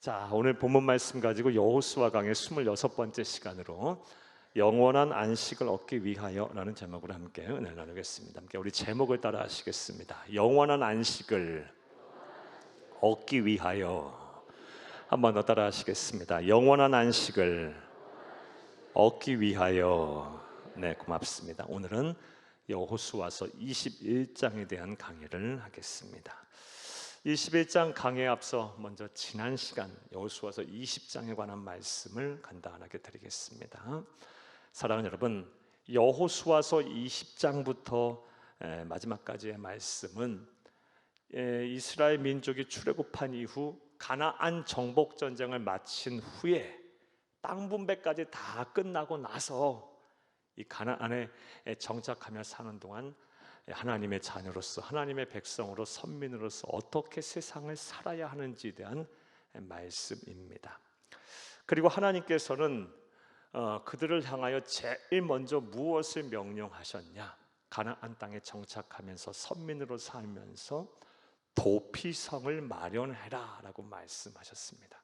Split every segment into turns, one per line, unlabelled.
자, 오늘 본문 말씀 가지고 여호수아 강의 26번째 시간으로 영원한 안식을 얻기 위하여라는 제목으로 함께 은혜를 나누겠습니다. 함께 우리 제목을 따라 하시겠습니다. 영원한 안식을 얻기 위하여. 한 번 더 따라 하시겠습니다. 영원한 안식을 얻기 위하여. 네, 고맙습니다. 오늘은 여호수아서 21장에 대한 강의를 하겠습니다. 21장 강의에 앞서 먼저 지난 시간 여호수아서 20장에 관한 말씀을 간단하게 드리겠습니다. 사랑하는 여러분, 여호수아서 20장부터 마지막까지의 말씀은 이스라엘 민족이 출애굽한 이후 가나안 정복 전쟁을 마친 후에 땅 분배까지 다 끝나고 나서 이 가나안에 정착하며 사는 동안 하나님의 자녀로서, 하나님의 백성으로, 선민으로서 어떻게 세상을 살아야 하는지에 대한 말씀입니다. 그리고 하나님께서는 그들을 향하여 제일 먼저 무엇을 명령하셨냐? 가나안 땅에 정착하면서 선민으로 살면서 도피성을 마련해라 라고 말씀하셨습니다.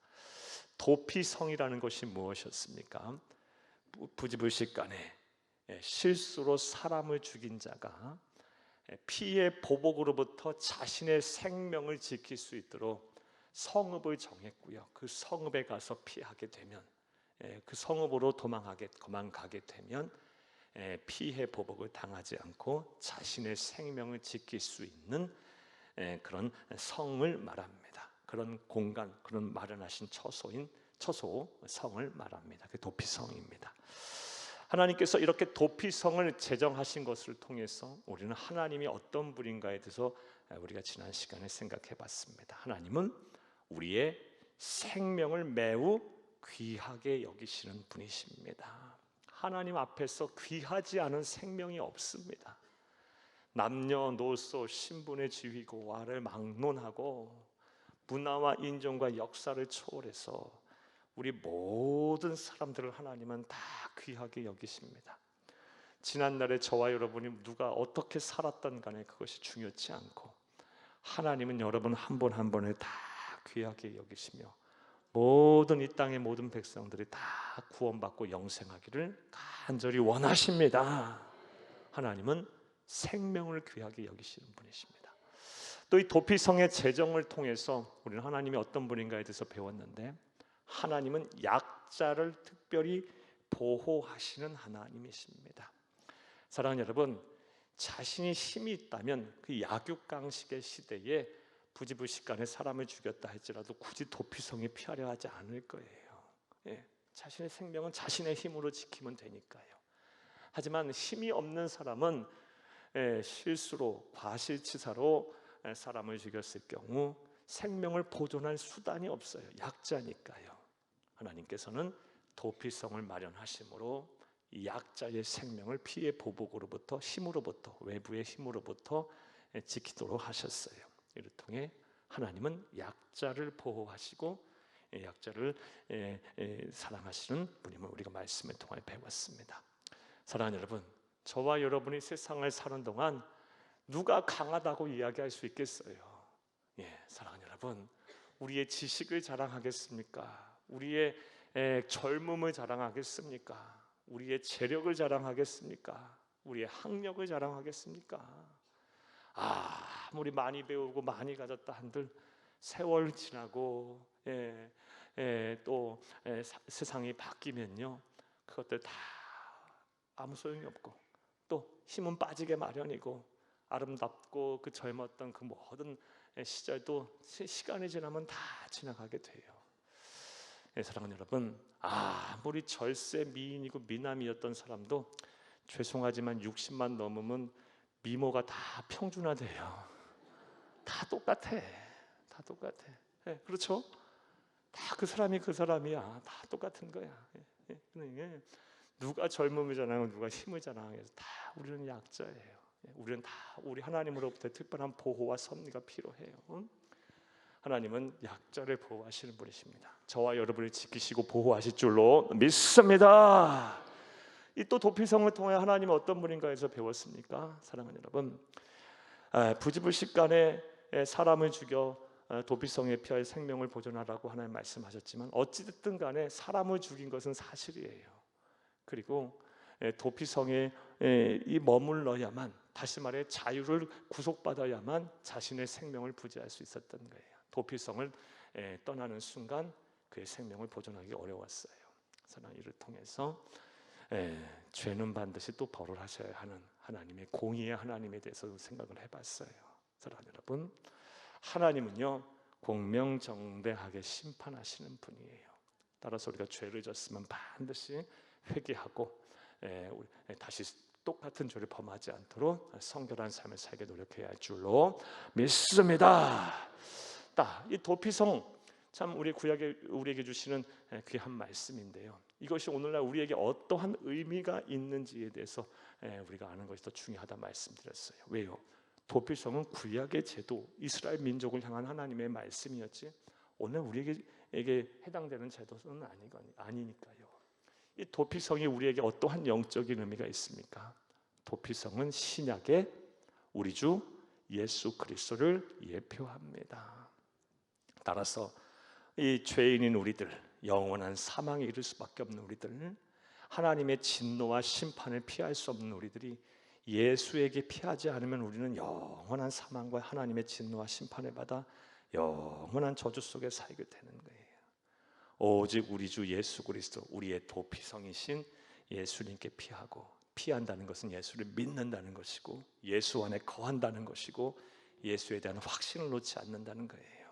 도피성이라는 것이 무엇이었습니까? 부지불식간에 실수로 사람을 죽인 자가 피의 보복으로부터 자신의 생명을 지킬 수 있도록 성읍을 정했고요. 그 성읍에 가서 피하게 되면, 그 성읍으로 도망가게 되면 피해 보복을 당하지 않고 자신의 생명을 지킬 수 있는 그런 성을 말합니다. 그런 공간, 그런 마련하신 처소 성을 말합니다. 그 도피성입니다. 하나님께서 이렇게 도피성을 제정하신 것을 통해서 우리는 하나님이 어떤 분인가에 대해서 우리가 지난 시간에 생각해 봤습니다. 하나님은 우리의 생명을 매우 귀하게 여기시는 분이십니다. 하나님 앞에서 귀하지 않은 생명이 없습니다. 남녀노소 신분의 지위고와를 막론하고 문화와 인종과 역사를 초월해서 우리 모든 사람들을 하나님은 다 귀하게 여기십니다. 지난날에 저와 여러분이 누가 어떻게 살았던 간에 그것이 중요치 않고 하나님은 여러분 한 분 한 분을 다 귀하게 여기시며 모든 이 땅의 모든 백성들이 다 구원받고 영생하기를 간절히 원하십니다. 하나님은 생명을 귀하게 여기시는 분이십니다. 또 이 도피성의 제정을 통해서 우리는 하나님이 어떤 분인가에 대해서 배웠는데, 하나님은 약자를 특별히 보호하시는 하나님이십니다. 사랑하는 여러분, 자신이 힘이 있다면 그 약육강식의 시대에 부지불식간에 사람을 죽였다 할지라도 굳이 도피성에 피하려 하지 않을 거예요. 자신의 생명은 자신의 힘으로 지키면 되니까요. 하지만 힘이 없는 사람은 실수로, 과실치사로 사람을 죽였을 경우 생명을 보존할 수단이 없어요. 약자니까요. 하나님께서는 도피성을 마련하심으로 이 약자의 생명을 피해 보복으로부터, 힘으로부터, 외부의 힘으로부터 지키도록 하셨어요. 이를 통해 하나님은 약자를 보호하시고 약자를 사랑하시는 분임을 우리가 말씀을 통해 배웠습니다. 사랑하는 여러분, 저와 여러분이 세상을 사는 동안 누가 강하다고 이야기할 수 있겠어요? 사랑하는 여러분, 우리의 지식을 자랑하겠습니까? 우리의 젊음을 자랑하겠습니까? 우리의 재력을 자랑하겠습니까? 우리의 학력을 자랑하겠습니까? 아무리 많이 배우고 많이 가졌다 한들 세월 지나고 또 세상이 바뀌면요, 그것들 다 아무 소용이 없고 또 힘은 빠지게 마련이고 아름답고 그 젊었던 그 모든 시절도 시간이 지나면 다 지나가게 돼요. 사랑하는 여러분, 아무리 절세 미인이고 미남이었던 사람도 죄송하지만 60만 넘으면 미모가 다 평준화돼요. 다 똑같아. 그렇죠? 다 그 사람이 그 사람이야. 다 똑같은 거야. 누가 젊음을 자랑하고 누가 힘을 자랑해서 다 우리는 약자예요. 우리는 다 우리 하나님으로부터 특별한 보호와 섭리가 필요해요. 하나님은 약자를 보호하시는 분이십니다. 저와 여러분을 지키시고 보호하실 줄로 믿습니다. 이 또 도피성을 통해 하나님은 어떤 분인가에서 배웠습니까? 사랑하는 여러분, 부지불식간에 사람을 죽여 도피성에 피하여 생명을 보존하라고 하나님 말씀하셨지만 어찌됐든 간에 사람을 죽인 것은 사실이에요. 그리고 도피성에 이 머물러야만, 다시 말해 자유를 구속받아야만 자신의 생명을 부지할 수 있었던 거예요. 도피성을 떠나는 순간 그의 생명을 보존하기 어려웠어요. 그래서 이를 통해서 죄는 반드시 또 벌을 하셔야 하는 하나님의 공의의 하나님에 대해서 생각을 해봤어요. 사랑하는 여러분, 하나님은요 공명정대하게 심판하시는 분이에요. 따라서 우리가 죄를 졌으면 반드시 회개하고 다시 똑같은 죄를 범하지 않도록 성결한 삶을 살게 노력해야 할 줄로 믿습니다. 이 도피성, 참 우리 구약에 우리에게 주시는 귀한 말씀인데요, 이것이 오늘날 우리에게 어떠한 의미가 있는지에 대해서 우리가 아는 것이 더 중요하다 말씀드렸어요. 왜요? 도피성은 구약의 제도, 이스라엘 민족을 향한 하나님의 말씀이었지 오늘 우리에게 해당되는 제도는 아니니까요. 이 도피성이 우리에게 어떠한 영적인 의미가 있습니까? 도피성은 신약의 우리 주 예수 그리스도를 예표합니다. 따라서 이 죄인인 우리들, 영원한 사망에 이를 수밖에 없는 우리들, 하나님의 진노와 심판을 피할 수 없는 우리들이 예수에게 피하지 않으면 우리는 영원한 사망과 하나님의 진노와 심판을 받아 영원한 저주 속에 살게 되는 거예요. 오직 우리 주 예수 그리스도, 우리의 도피성이신 예수님께 피한다는 것은 예수를 믿는다는 것이고 예수 안에 거한다는 것이고 예수에 대한 확신을 놓지 않는다는 거예요.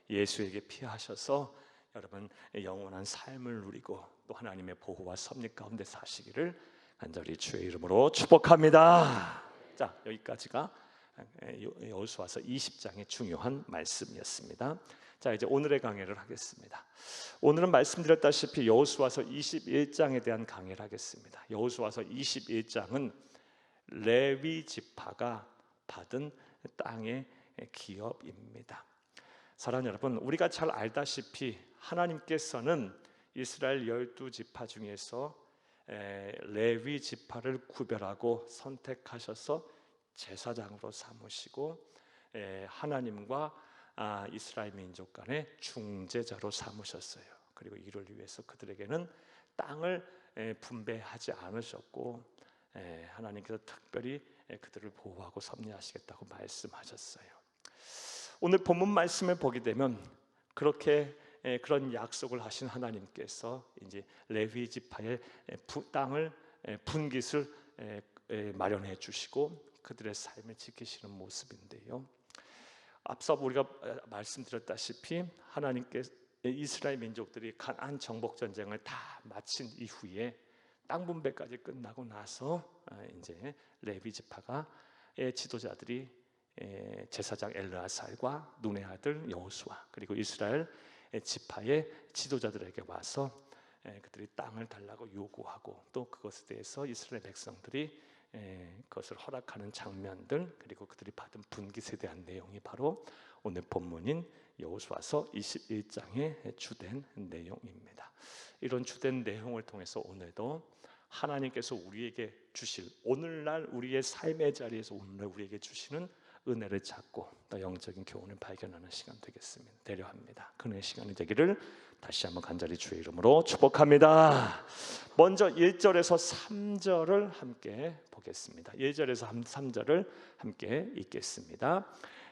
예수에게 피하셔서 여러분 영원한 삶을 누리고 또 하나님의 보호와 섭리 가운데 사시기를 간절히 주의 이름으로 축복합니다. 자, 여기까지가 여호수아서 20장의 중요한 말씀이었습니다. 자, 이제 오늘의 강해를 하겠습니다. 오늘은 말씀드렸다시피 여호수아서 21장에 대한 강해를 하겠습니다. 여호수아서 21장은 레위 지파가 받은 땅의 기업입니다. 사랑하는 여러분, 우리가 잘 알다시피 하나님께서는 이스라엘 12지파 중에서 레위 지파를 구별하고 선택하셔서 제사장으로 삼으시고 하나님과 이스라엘 민족 간의 중재자로 삼으셨어요. 그리고 이를 위해서 그들에게는 땅을 분배하지 않으셨고 하나님께서 특별히 그들을 보호하고 섭리하시겠다고 말씀하셨어요. 오늘 본문 말씀을 보게 되면 그렇게 그런 약속을 하신 하나님께서 이제 레위 지파의 땅을 분깃을 마련해 주시고 그들의 삶을 지키시는 모습인데요, 앞서 우리가 말씀드렸다시피 하나님께서 이스라엘 민족들이 가나안 정복 전쟁을 다 마친 이후에 땅 분배까지 끝나고 나서 이제 레위 지파가 지도자들이 제사장 엘르아살과 눈의 아들 여호수아 그리고 이스라엘 지파의 지도자들에게 와서 그들이 땅을 달라고 요구하고 또 그것에 대해서 이스라엘 백성들이 그것을 허락하는 장면들, 그리고 그들이 받은 분깃에 대한 내용이 바로 오늘 본문인 여호수아서 21장의 주된 내용입니다. 이런 주된 내용을 통해서 오늘도 하나님께서 우리에게 주실, 오늘날 우리의 삶의 자리에서 오늘날 우리에게 주시는 은혜를 찾고 또 영적인 교훈을 발견하는 시간 되겠습니다. 되려합니다. 그의 시간이 되기를 다시 한번 간절히 주의 이름으로 축복합니다. 먼저 1절에서 3절을 함께 보겠습니다. 1절에서 3절을 함께 읽겠습니다.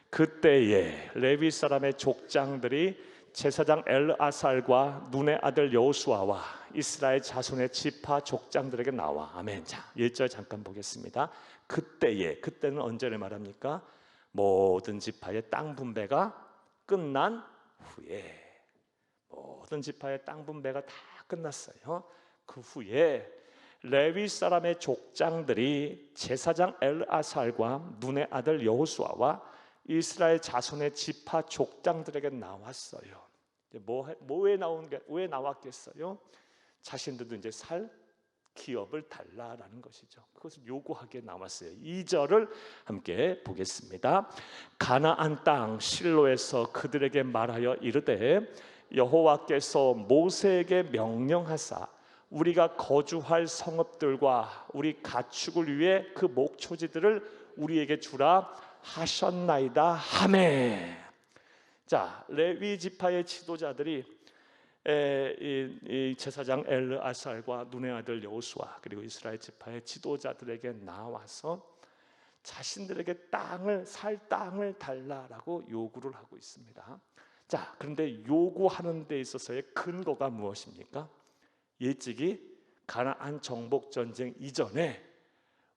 그때에 레위 사람의 족장들이 제사장 엘르아살과 눈의 아들 여호수아와 이스라엘 자손의 지파 족장들에게 나와. 아멘. 자, 1절 잠깐 보겠습니다. 그때에, 그때는 언제를 말합니까? 모든 지파의 땅 분배가 끝난 후에, 모든 지파의 땅 분배가 다 끝났어요. 그 후에 레위 사람의 족장들이 제사장 엘르아살과 눈의 아들 여호수아와 이스라엘 자손의 지파 족장들에게 나왔어요. 왜 나왔겠어요? 자신들도 이제 살 기업을 달라라는 것이죠. 그것을 요구하게 나왔어요. 2절을 함께 보겠습니다. 가나안 땅 실로에서 그들에게 말하여 이르되 여호와께서 모세에게 명령하사 우리가 거주할 성읍들과 우리 가축을 위해 그 목초지들을 우리에게 주라 하셨나이다 하매. 자, 레위 지파의 지도자들이 이 제사장 엘르아살과 눈의 아들 여호수아 그리고 이스라엘 지파의 지도자들에게 나와서 자신들에게 살 땅을 달라라고 요구를 하고 있습니다. 자, 그런데 요구하는 데 있어서의 근거가 무엇입니까? 일찍이 가나안 정복 전쟁 이전에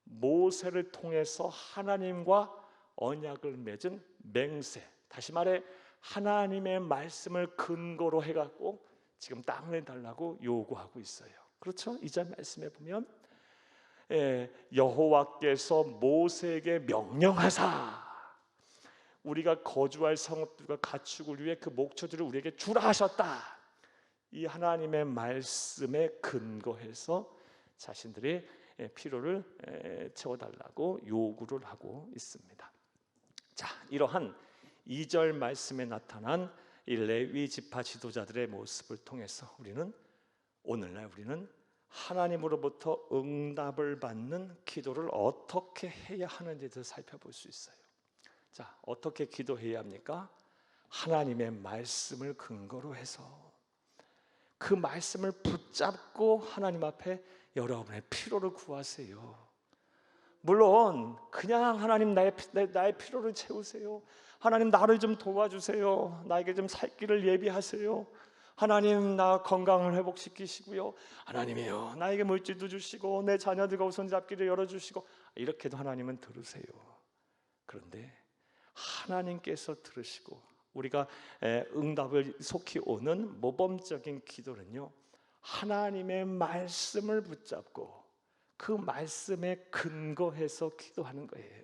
모세를 통해서 하나님과 언약을 맺은 맹세, 다시 말해 하나님의 말씀을 근거로 해갖고 지금 땅을 달라고 요구하고 있어요. 그렇죠? 2절 말씀에 보면 여호와께서 모세에게 명령하사 우리가 거주할 성읍들과 가축을 위해 그 목초지를 우리에게 주라 하셨다. 이 하나님의 말씀에 근거해서 자신들의 필요를 채워달라고 요구를 하고 있습니다. 자, 이러한 2절 말씀에 나타난 이 레위 지파 지도자들의 모습을 통해서 오늘날 우리는 하나님으로부터 응답을 받는 기도를 어떻게 해야 하는지에 대해서 살펴볼 수 있어요. 자, 어떻게 기도해야 합니까? 하나님의 말씀을 근거로 해서 그 말씀을 붙잡고 하나님 앞에 여러분의 필요를 구하세요. 물론 그냥 하나님 나의 필요를 채우세요. 하나님 나를 좀 도와주세요. 나에게 좀 살 길을 예비하세요. 하나님 나 건강을 회복시키시고요. 하나님이요 나에게 물질도 주시고 내 자녀들과 손잡기를 열어주시고, 이렇게도 하나님은 들으세요. 그런데 하나님께서 들으시고 우리가 응답을 속히 오는 모범적인 기도는요, 하나님의 말씀을 붙잡고 그 말씀에 근거해서 기도하는 거예요.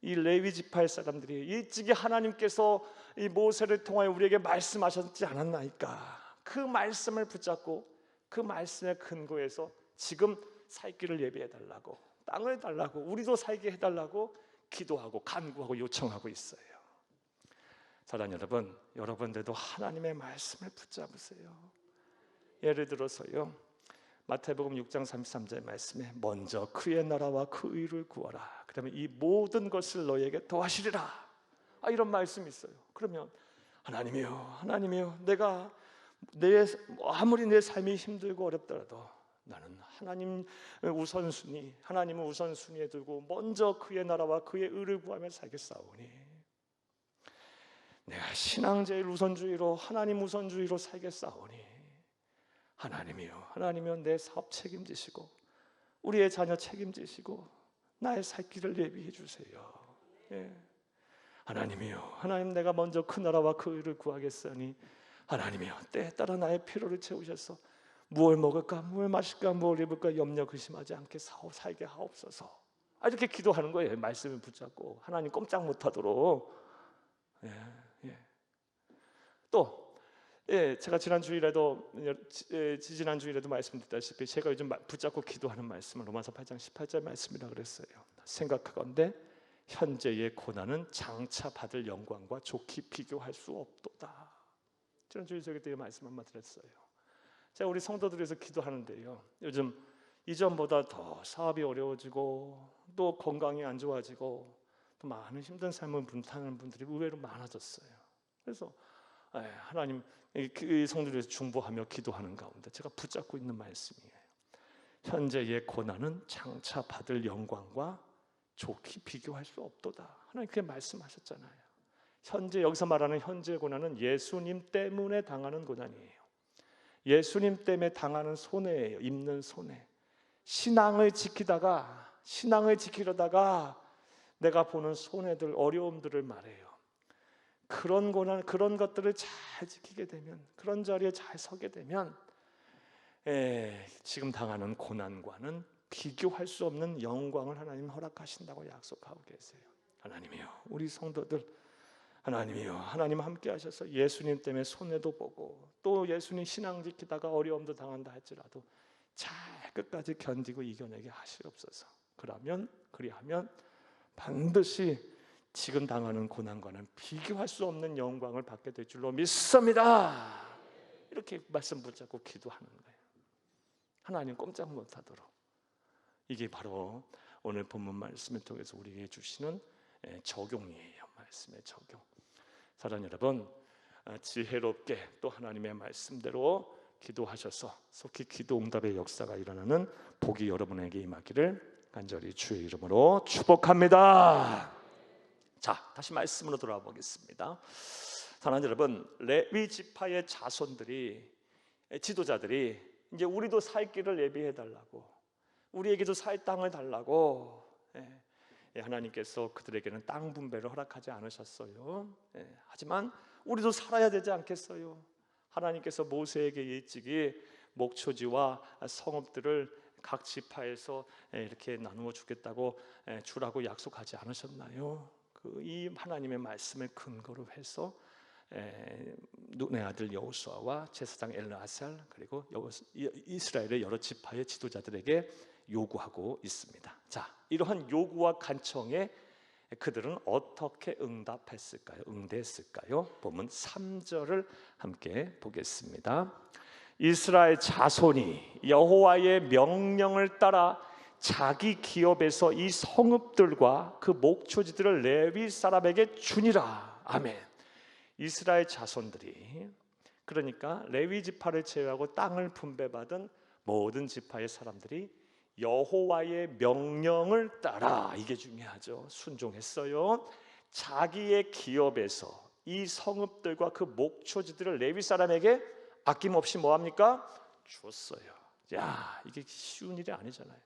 이 레위 지파의 사람들이 일찍이 하나님께서 이 모세를 통하여 우리에게 말씀하셨지 않았나이까? 그 말씀을 붙잡고 그 말씀에 근거해서 지금 살 길을 예비해 달라고, 땅을 달라고, 우리도 살게 해달라고 기도하고 간구하고 요청하고 있어요. 사랑 여러분, 여러분들도 하나님의 말씀을 붙잡으세요. 예를 들어서요, 마태복음 6장 33절 말씀에 먼저 그의 나라와 그 의를 구하라. 그러면 이 모든 것을 너에게 더하시리라. 이런 말씀이 있어요. 그러면 하나님이요, 내가 아무리 내 삶이 힘들고 어렵더라도 나는 하나님을 우선순위에 두고 먼저 그의 나라와 그의 의를 구하며 살겠사오니, 내가 신앙제일 우선주의로 하나님 우선주의로 살겠사오니, 하나님이요 내 사업 책임지시고 우리의 자녀 책임지시고 나의 살 길을 예비해 주세요. 하나님 내가 먼저 그 나라와 그 의를 구하겠으니 하나님이요 때에 따라 나의 필요를 채우셔서 무엇을 먹을까, 무엇을 마실까, 무엇을 입을까 염려 근심하지 않게 살게 하옵소서. 이렇게 기도하는 거예요. 말씀을 붙잡고 하나님 꼼짝 못하도록. 또 제가 지난 주일에도 말씀드렸다시피 제가 요즘 붙잡고 기도하는 말씀은 로마서 8장 18절 말씀이라 그랬어요. 생각하건대 현재의 고난은 장차 받을 영광과 좋게 비교할 수 없도다. 지난 주일 저기 때 말씀 한번 드렸어요. 제가 우리 성도들에서 기도하는데요, 요즘 이전보다 더 사업이 어려워지고 또 건강이 안 좋아지고 또 많은 힘든 삶을 사는 분들이 의외로 많아졌어요. 그래서 하나님 그 성도들에서 중보하며 기도하는 가운데 제가 붙잡고 있는 말씀이에요. 현재의 고난은 장차 받을 영광과 좋게 비교할 수 없도다. 하나님 그렇게 말씀하셨잖아요. 현재 여기서 말하는 현재 고난은 예수님 때문에 당하는 고난이에요. 예수님 때문에 당하는 손해예요. 입는 손해. 신앙을 지키려다가 내가 보는 손해들, 어려움들을 말해요. 그런 고난, 그런 것들을 잘 지키게 되면, 그런 자리에 잘 서게 되면 지금 당하는 고난과는 비교할 수 없는 영광을 하나님 허락하신다고 약속하고 계세요. 하나님이요 우리 성도들, 하나님 함께 하셔서 예수님 때문에 손해도 보고 또 예수님 신앙 지키다가 어려움도 당한다 할지라도 잘 끝까지 견디고 이겨내게 하시옵소서. 그리하면 반드시 지금 당하는 고난과는 비교할 수 없는 영광을 받게 될 줄로 믿습니다. 이렇게 말씀 붙잡고 기도하는 거예요. 하나님 꼼짝 못하도록. 이게 바로 오늘 본문 말씀을 통해서 우리에게 주시는 적용이에요. 말씀의 적용. 사랑하는 여러분, 지혜롭게 또 하나님의 말씀대로 기도하셔서 속히 기도 응답의 역사가 일어나는 복이 여러분에게 임하기를 간절히 주의 이름으로 축복합니다. 자, 다시 말씀으로 돌아와 보겠습니다. 사랑하는 여러분, 레위 지파의 자손들이, 지도자들이 이제 우리도 살 길을 예비해 달라고, 우리에게도 살 땅을 달라고, 하나님께서 그들에게는 땅 분배를 허락하지 않으셨어요. 하지만 우리도 살아야 되지 않겠어요? 하나님께서 모세에게 일찍이 목초지와 성읍들을 각 지파에서 이렇게 나누어 주겠다고 주라고 약속하지 않으셨나요? 이 하나님의 말씀을 근거로 해서 눈의 아들 여호수아와 제사장 엘르아살 그리고 이스라엘의 여러 지파의 지도자들에게 요구하고 있습니다. 자, 이러한 요구와 간청에 그들은 어떻게 응대했을까요? 보면 3절을 함께 보겠습니다. 이스라엘 자손이 여호와의 명령을 따라 자기 기업에서 이 성읍들과 그 목초지들을 레위 사람에게 주니라. 아멘. 이스라엘 자손들이, 그러니까 레위 지파를 제외하고 땅을 분배받은 모든 지파의 사람들이 여호와의 명령을 따라, 이게 중요하죠, 순종했어요. 자기의 기업에서 이 성읍들과 그 목초지들을 레위 사람에게 아낌없이 뭐합니까? 줬어요. 야, 이게 쉬운 일이 아니잖아요.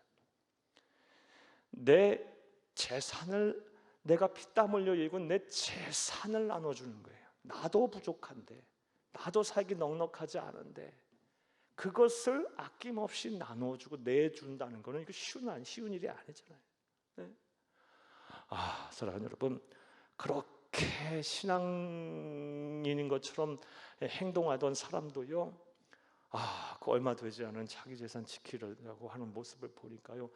내 재산을, 내가 피땀 흘려 일고 내 재산을 나눠주는 거예요. 나도 부족한데, 나도 살기 넉넉하지 않은데 그것을 아낌없이 나눠주고 내준다는 것은 이거 쉬운 일이 아니잖아요. 네? 사랑하는 여러분, 그렇게 신앙인인 것처럼 행동하던 사람도요, 그 얼마 되지 않은 자기 재산 지키려고 하는 모습을 보니까요,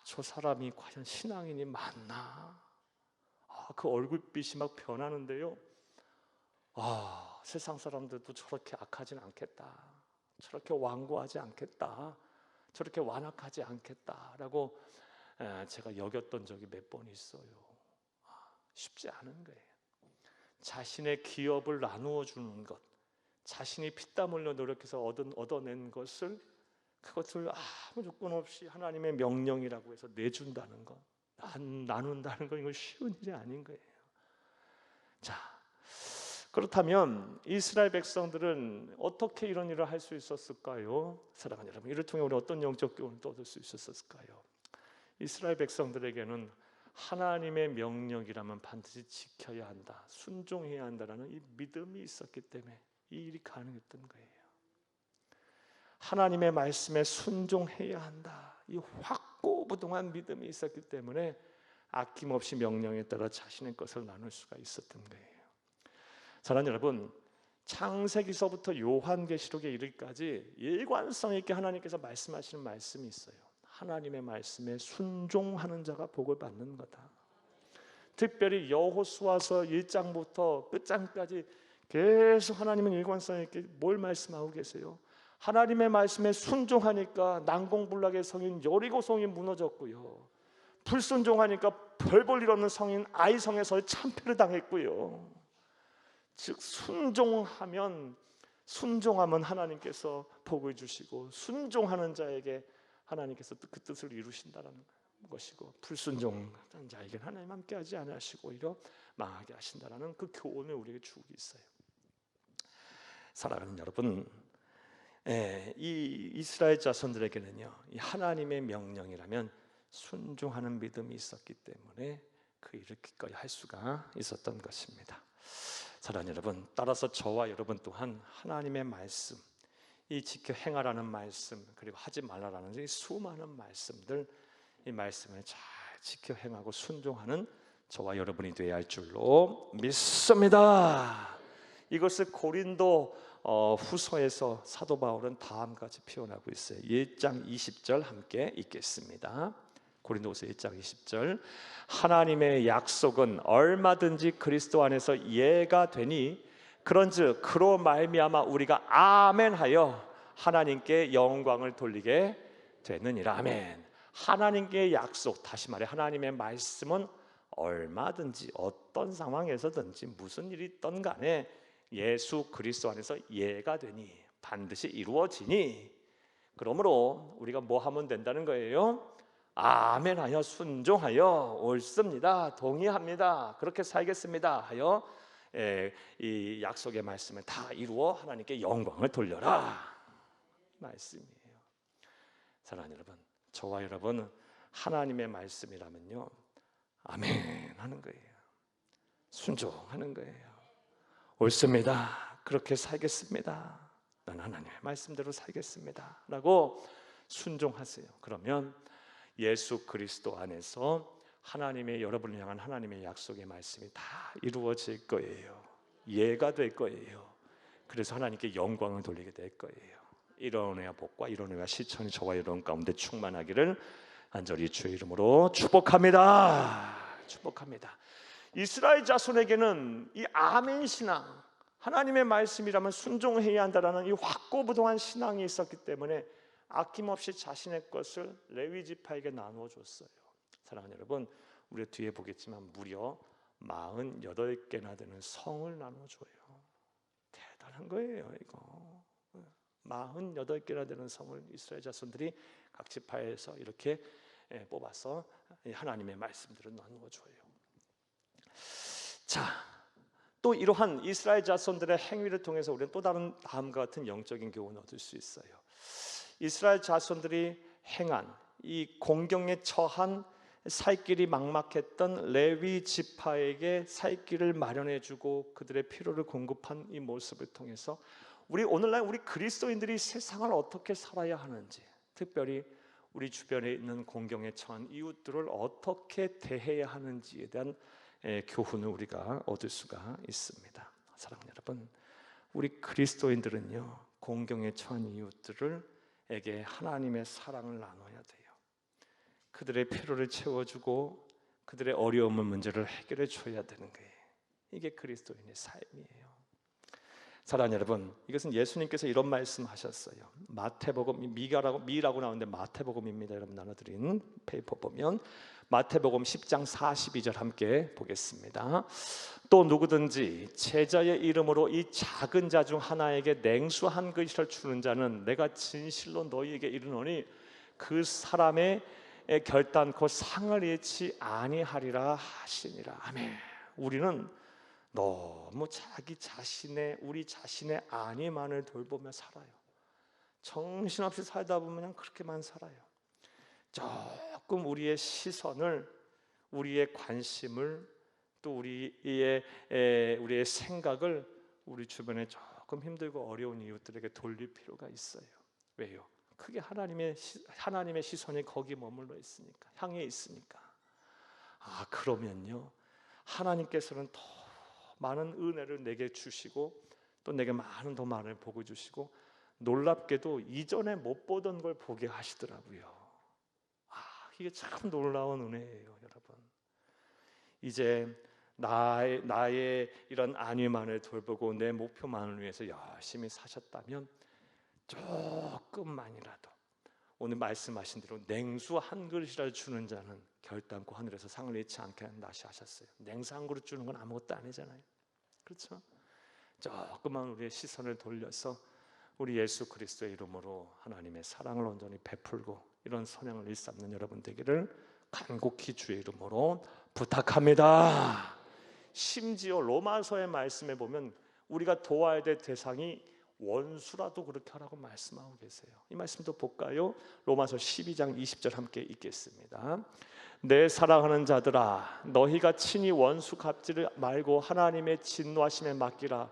저 사람이 과연 신앙인이 맞나? 그 얼굴빛이 막 변하는데요, 세상 사람들도 저렇게 악하진 않겠다, 저렇게 완고하지 않겠다, 저렇게 완악하지 않겠다라고 제가 여겼던 적이 몇 번 있어요. 쉽지 않은 거예요. 자신의 기업을 나누어 주는 것, 자신이 피땀 흘려 노력해서 얻어낸 것을, 그것을 아무 조건 없이 하나님의 명령이라고 해서 내준다는 것, 나눈다는 것, 이건 쉬운 일이 아닌 거예요. 자, 그렇다면 이스라엘 백성들은 어떻게 이런 일을 할 수 있었을까요? 사랑하는 여러분, 이를 통해 우리 어떤 영적 교훈을 얻을 수 있었을까요? 이스라엘 백성들에게는 하나님의 명령이라면 반드시 지켜야 한다, 순종해야 한다라는 이 믿음이 있었기 때문에 이 일이 가능했던 거예요. 하나님의 말씀에 순종해야 한다, 이 확고부동한 믿음이 있었기 때문에 아낌없이 명령에 따라 자신의 것을 나눌 수가 있었던 거예요. 사랑하는 여러분, 창세기서부터 요한계시록에 이르기까지 일관성 있게 하나님께서 말씀하시는 말씀이 있어요. 하나님의 말씀에 순종하는 자가 복을 받는 거다. 특별히 여호수아서 1장부터 끝장까지 계속 하나님은 일관성 있게 뭘 말씀하고 계세요? 하나님의 말씀에 순종하니까 난공불락의 성인 여리고 성이 무너졌고요, 불순종하니까 별 볼 일 없는 성인 아이성에서 참패를 당했고요. 즉 순종하면 하나님께서 복을 주시고, 순종하는 자에게 하나님께서 그 뜻을 이루신다는 것이고, 불순종하는 자에게 하나님 함께하지 않으시고 오히려 망하게 하신다는 그 교훈을 우리에게 주고 있어요. 사랑하는 여러분, 이 이스라엘 자손들에게는요, 이 하나님의 명령이라면 순종하는 믿음이 있었기 때문에 그 일을 기꺼이 할 수가 있었던 것입니다. 사랑하는 여러분, 따라서 저와 여러분 또한 하나님의 말씀, 이 지켜 행하라는 말씀, 그리고 하지 말라라는 이 수많은 말씀들, 이 말씀을 잘 지켜 행하고 순종하는 저와 여러분이 되어야 할 줄로 믿습니다. 이것을 고린도 후서에서 사도 바울은 다음같이 표현하고 있어요. 1장 20절 함께 읽겠습니다. 고린도후서 1장 20절, 하나님의 약속은 얼마든지 그리스도 안에서 예가 되니 그런즉 그로 말미암아 우리가 아멘하여 하나님께 영광을 돌리게 되느니라. 아멘. 하나님께 약속, 다시 말해 하나님의 말씀은 얼마든지 어떤 상황에서든지 무슨 일이 있던 간에 예수 그리스도 안에서 예가 되니 반드시 이루어지니 그러므로 우리가 뭐 하면 된다는 거예요? 아멘하여 순종하여 옳습니다. 동의합니다. 그렇게 살겠습니다. 하여 이 약속의 말씀을 다 이루어 하나님께 영광을 돌려라 말씀이에요. 사랑하는 여러분, 저와 여러분 하나님의 말씀이라면요 아멘 하는 거예요. 순종하는 거예요. 옳습니다. 그렇게 살겠습니다. 난 하나님의 말씀대로 살겠습니다 라고 순종하세요. 그러면 예수 그리스도 안에서 하나님의 여러분을 향한 하나님의 약속의 말씀이 다 이루어질 거예요. 예가 될 거예요. 그래서 하나님께 영광을 돌리게 될 거예요. 이런 은혜와 복과 이런 은혜와 실천이 저와 여러분 가운데 충만하기를 간절히 주의 이름으로 축복합니다. 축복합니다. 이스라엘 자손에게는 이 아멘 신앙, 하나님의 말씀이라면 순종해야 한다라는 이 확고부동한 신앙이 있었기 때문에 아낌없이 자신의 것을 레위 지파에게 나누어 줬어요. 사랑하는 여러분, 우리 뒤에 보겠지만 무려 48개나 되는 성을 나눠줘요. 대단한 거예요 이거. 48개나 되는 성을 이스라엘 자손들이 각 지파에서 이렇게 뽑아서 하나님의 말씀들을 나누어 줘요. 자, 또 이러한 이스라엘 자손들의 행위를 통해서 우리는 또 다른 다음과 같은 영적인 교훈을 얻을 수 있어요. 이스라엘 자손들이 행한 이 공경에 처한 살 길이 막막했던 레위 지파에게 살 길을 마련해주고 그들의 필요를 공급한 이 모습을 통해서 우리 오늘날 우리 그리스도인들이 세상을 어떻게 살아야 하는지, 특별히 우리 주변에 있는 공경에 처한 이웃들을 어떻게 대해야 하는지에 대한 교훈을 우리가 얻을 수가 있습니다. 사랑하는 여러분, 우리 그리스도인들은요 공경에 처한 이웃들에게 하나님의 사랑을 나눠야 돼요. 그들의 필요를 채워주고 그들의 어려움을 문제를 해결해 줘야 되는 거예요. 이게 그리스도인의 삶이에요. 사랑하는 여러분, 이것은 예수님께서 이런 말씀하셨어요. 마태복음 미라고 나오는데 마태복음입니다. 여러분 나눠드린 페이퍼 보면 마태복음 10장 42절 함께 보겠습니다. 또 누구든지 제자의 이름으로 이 작은 자 중 하나에게 냉수 한 그릇을 주는 자는 내가 진실로 너희에게 이르노니 그 사람의 결단코 상을 잃지 아니하리라 하시니라. 아멘. 우리는 너무 우리 자신의 안위만을 돌보며 살아요. 정신없이 살다 보면 그렇게만 살아요. 조금 우리의 시선을, 우리의 관심을, 또 우리의 생각을 우리 주변에 조금 힘들고 어려운 이웃들에게 돌릴 필요가 있어요. 왜요? 그게 하나님의 시선이 거기 머물러 있으니까, 향해 있으니까. 그러면요 하나님께서는 더 많은 은혜를 내게 주시고 또 내게 더 많은 복을 주시고 놀랍게도 이전에 못 보던 걸 보게 하시더라고요. 이게 참 놀라운 은혜예요, 여러분. 이제 나의 이런 안위만을 돌보고 내 목표만을 위해서 열심히 사셨다면 조금만이라도 오늘 말씀하신 대로 냉수 한 그릇이라도 주는 자는 결단코 하늘에서 상을 잃지 않게 한다 하셨어요. 냉수 한 그릇 주는 건 아무것도 아니잖아요. 그렇죠? 조금만 우리의 시선을 돌려서 우리 예수 그리스도의 이름으로 하나님의 사랑을 온전히 베풀고 이런 선행을 일삼는 여러분 되기를 간곡히 주의 이름으로 부탁합니다. 심지어 로마서의 말씀에 보면 우리가 도와야 될 대상이 원수라도 그렇게 하라고 말씀하고 계세요. 이 말씀도 볼까요? 로마서 12장 20절 함께 읽겠습니다. 내 사랑하는 자들아, 너희가 친히 원수 갚지를 말고 하나님의 진노하심에 맡기라.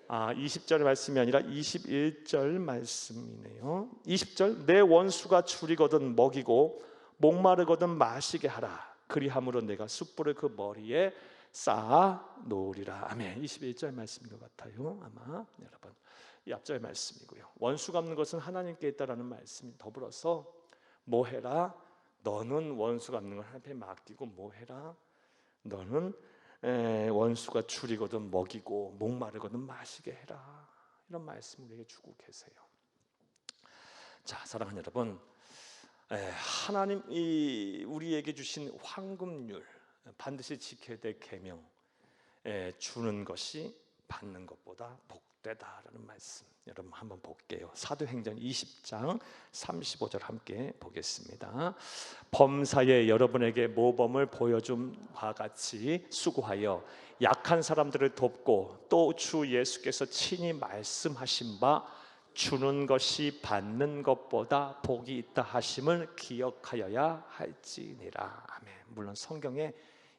20절 말씀이 아니라 21절 말씀이네요. 20절, 내 원수가 줄이거든 먹이고 목마르거든 마시게 하라. 그리함으로 내가 숯불을 그 머리에 쌓아 놓으리라. 아멘. 21절 말씀인 것 같아요. 아마 여러분 이 앞절 말씀이고요. 원수 갚는 것은 하나님께 있다라는 말씀이 더불어서 뭐 해라? 너는 원수 갚는 걸 하나님께 맡기고 뭐 해라? 너는 원수가 줄이거든 먹이고 목마르거든 마시게 해라. 이런 말씀을 우리에게 주고 계세요. 자, 사랑하는 여러분, 하나님이 우리에게 주신 황금률, 반드시 지켜야 될 계명, 주는 것이 받는 것보다 복되다라는 말씀, 여러분 한번 볼게요. 사도행전 20장 35절 함께 보겠습니다. 범사에 여러분에게 모범을 보여준 바 같이 수고하여 약한 사람들을 돕고 또 주 예수께서 친히 말씀하신 바 주는 것이 받는 것보다 복이 있다 하심을 기억하여야 할지니라. 아멘. 물론 성경에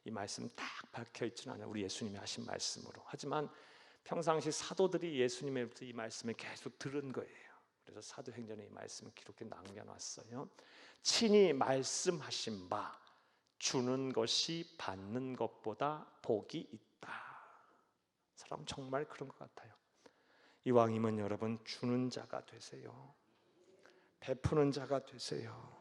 이 말씀 딱 박혀 있지는 않아요. 우리 예수님이 하신 말씀으로. 하지만 평상시 사도들이 예수님으로부터 이 말씀을 계속 들은 거예요. 그래서 사도행전에 이 말씀을 기록해 남겨놨어요. 친히 말씀하신 바 주는 것이 받는 것보다 복이 있다. 사람 정말 그런 것 같아요. 이왕이면 여러분 주는 자가 되세요. 베푸는 자가 되세요.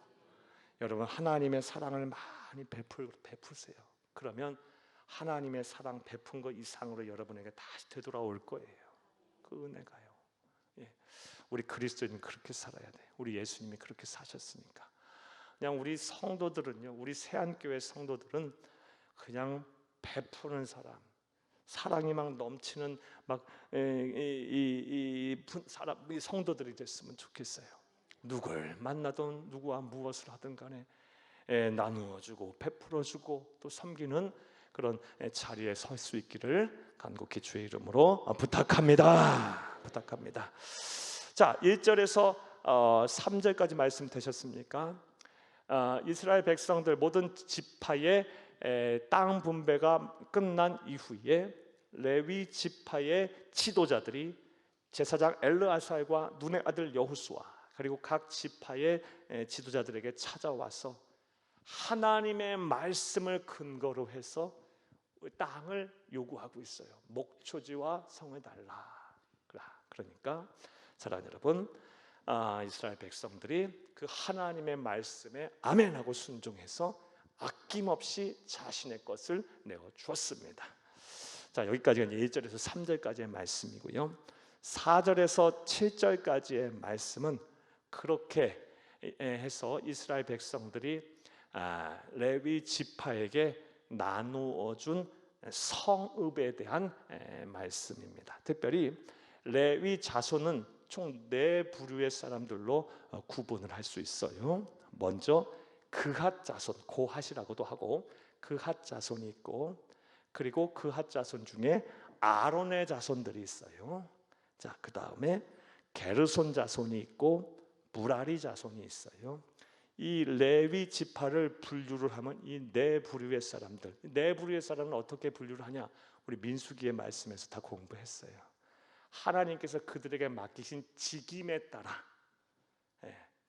여러분 하나님의 사랑을 많이 베푸세요. 그러면 하나님의 사랑 베푼 것 이상으로 여러분에게 다시 되돌아올 거예요. 그 은혜가요. 우리 그리스도인은 그렇게 살아야 돼요. 우리 예수님이 그렇게 사셨으니까. 그냥 우리 성도들은요, 우리 새안교회 성도들은 그냥 베푸는 사람, 사랑이 막 넘치는 이 성도들이 됐으면 좋겠어요. 누굴 만나든 누구와 무엇을 하든 간에 나누어주고 베풀어주고 또 섬기는 그런 자리에 설 수 있기를 간곡히 주의 이름으로 부탁합니다. 자, 1절에서 3절까지 말씀 되셨습니까? 이스라엘 백성들 모든 지파의 땅 분배가 끝난 이후에 레위 지파의 지도자들이 제사장 엘르아살과 눈의 아들 여호수아 그리고 각 지파의 지도자들에게 찾아와서 하나님의 말씀을 근거로 해서 땅을 요구하고 있어요. 목초지와 성을 달라. 그러니까 사랑하는 여러분, 이스라엘 백성들이 그 하나님의 말씀에 아멘하고 순종해서 아낌없이 자신의 것을 내어 주었습니다. 자, 여기까지가 1절에서 3절까지의 말씀이고요. 4절에서 7절까지의 말씀은 그렇게 해서 이스라엘 백성들이 레위 지파에게 나누어 준 성읍에 대한 말씀입니다. 특별히 레위 자손은 총 4부류의 사람들로 구분을 할 수 있어요. 먼저 그핫 자손, 고핫이라고도 하고 그핫 자손이 있고, 그리고 그핫 자손 중에 아론의 자손들이 있어요. 자, 그 다음에 게르손 자손이 있고 무라리 자손이 있어요. 이 레위 지파를 분류를 하면 이 4부류의 사람들, 4부류의 사람은 어떻게 분류를 하냐? 우리 민수기의 말씀에서 다 공부했어요. 하나님께서 그들에게 맡기신 직임에 따라,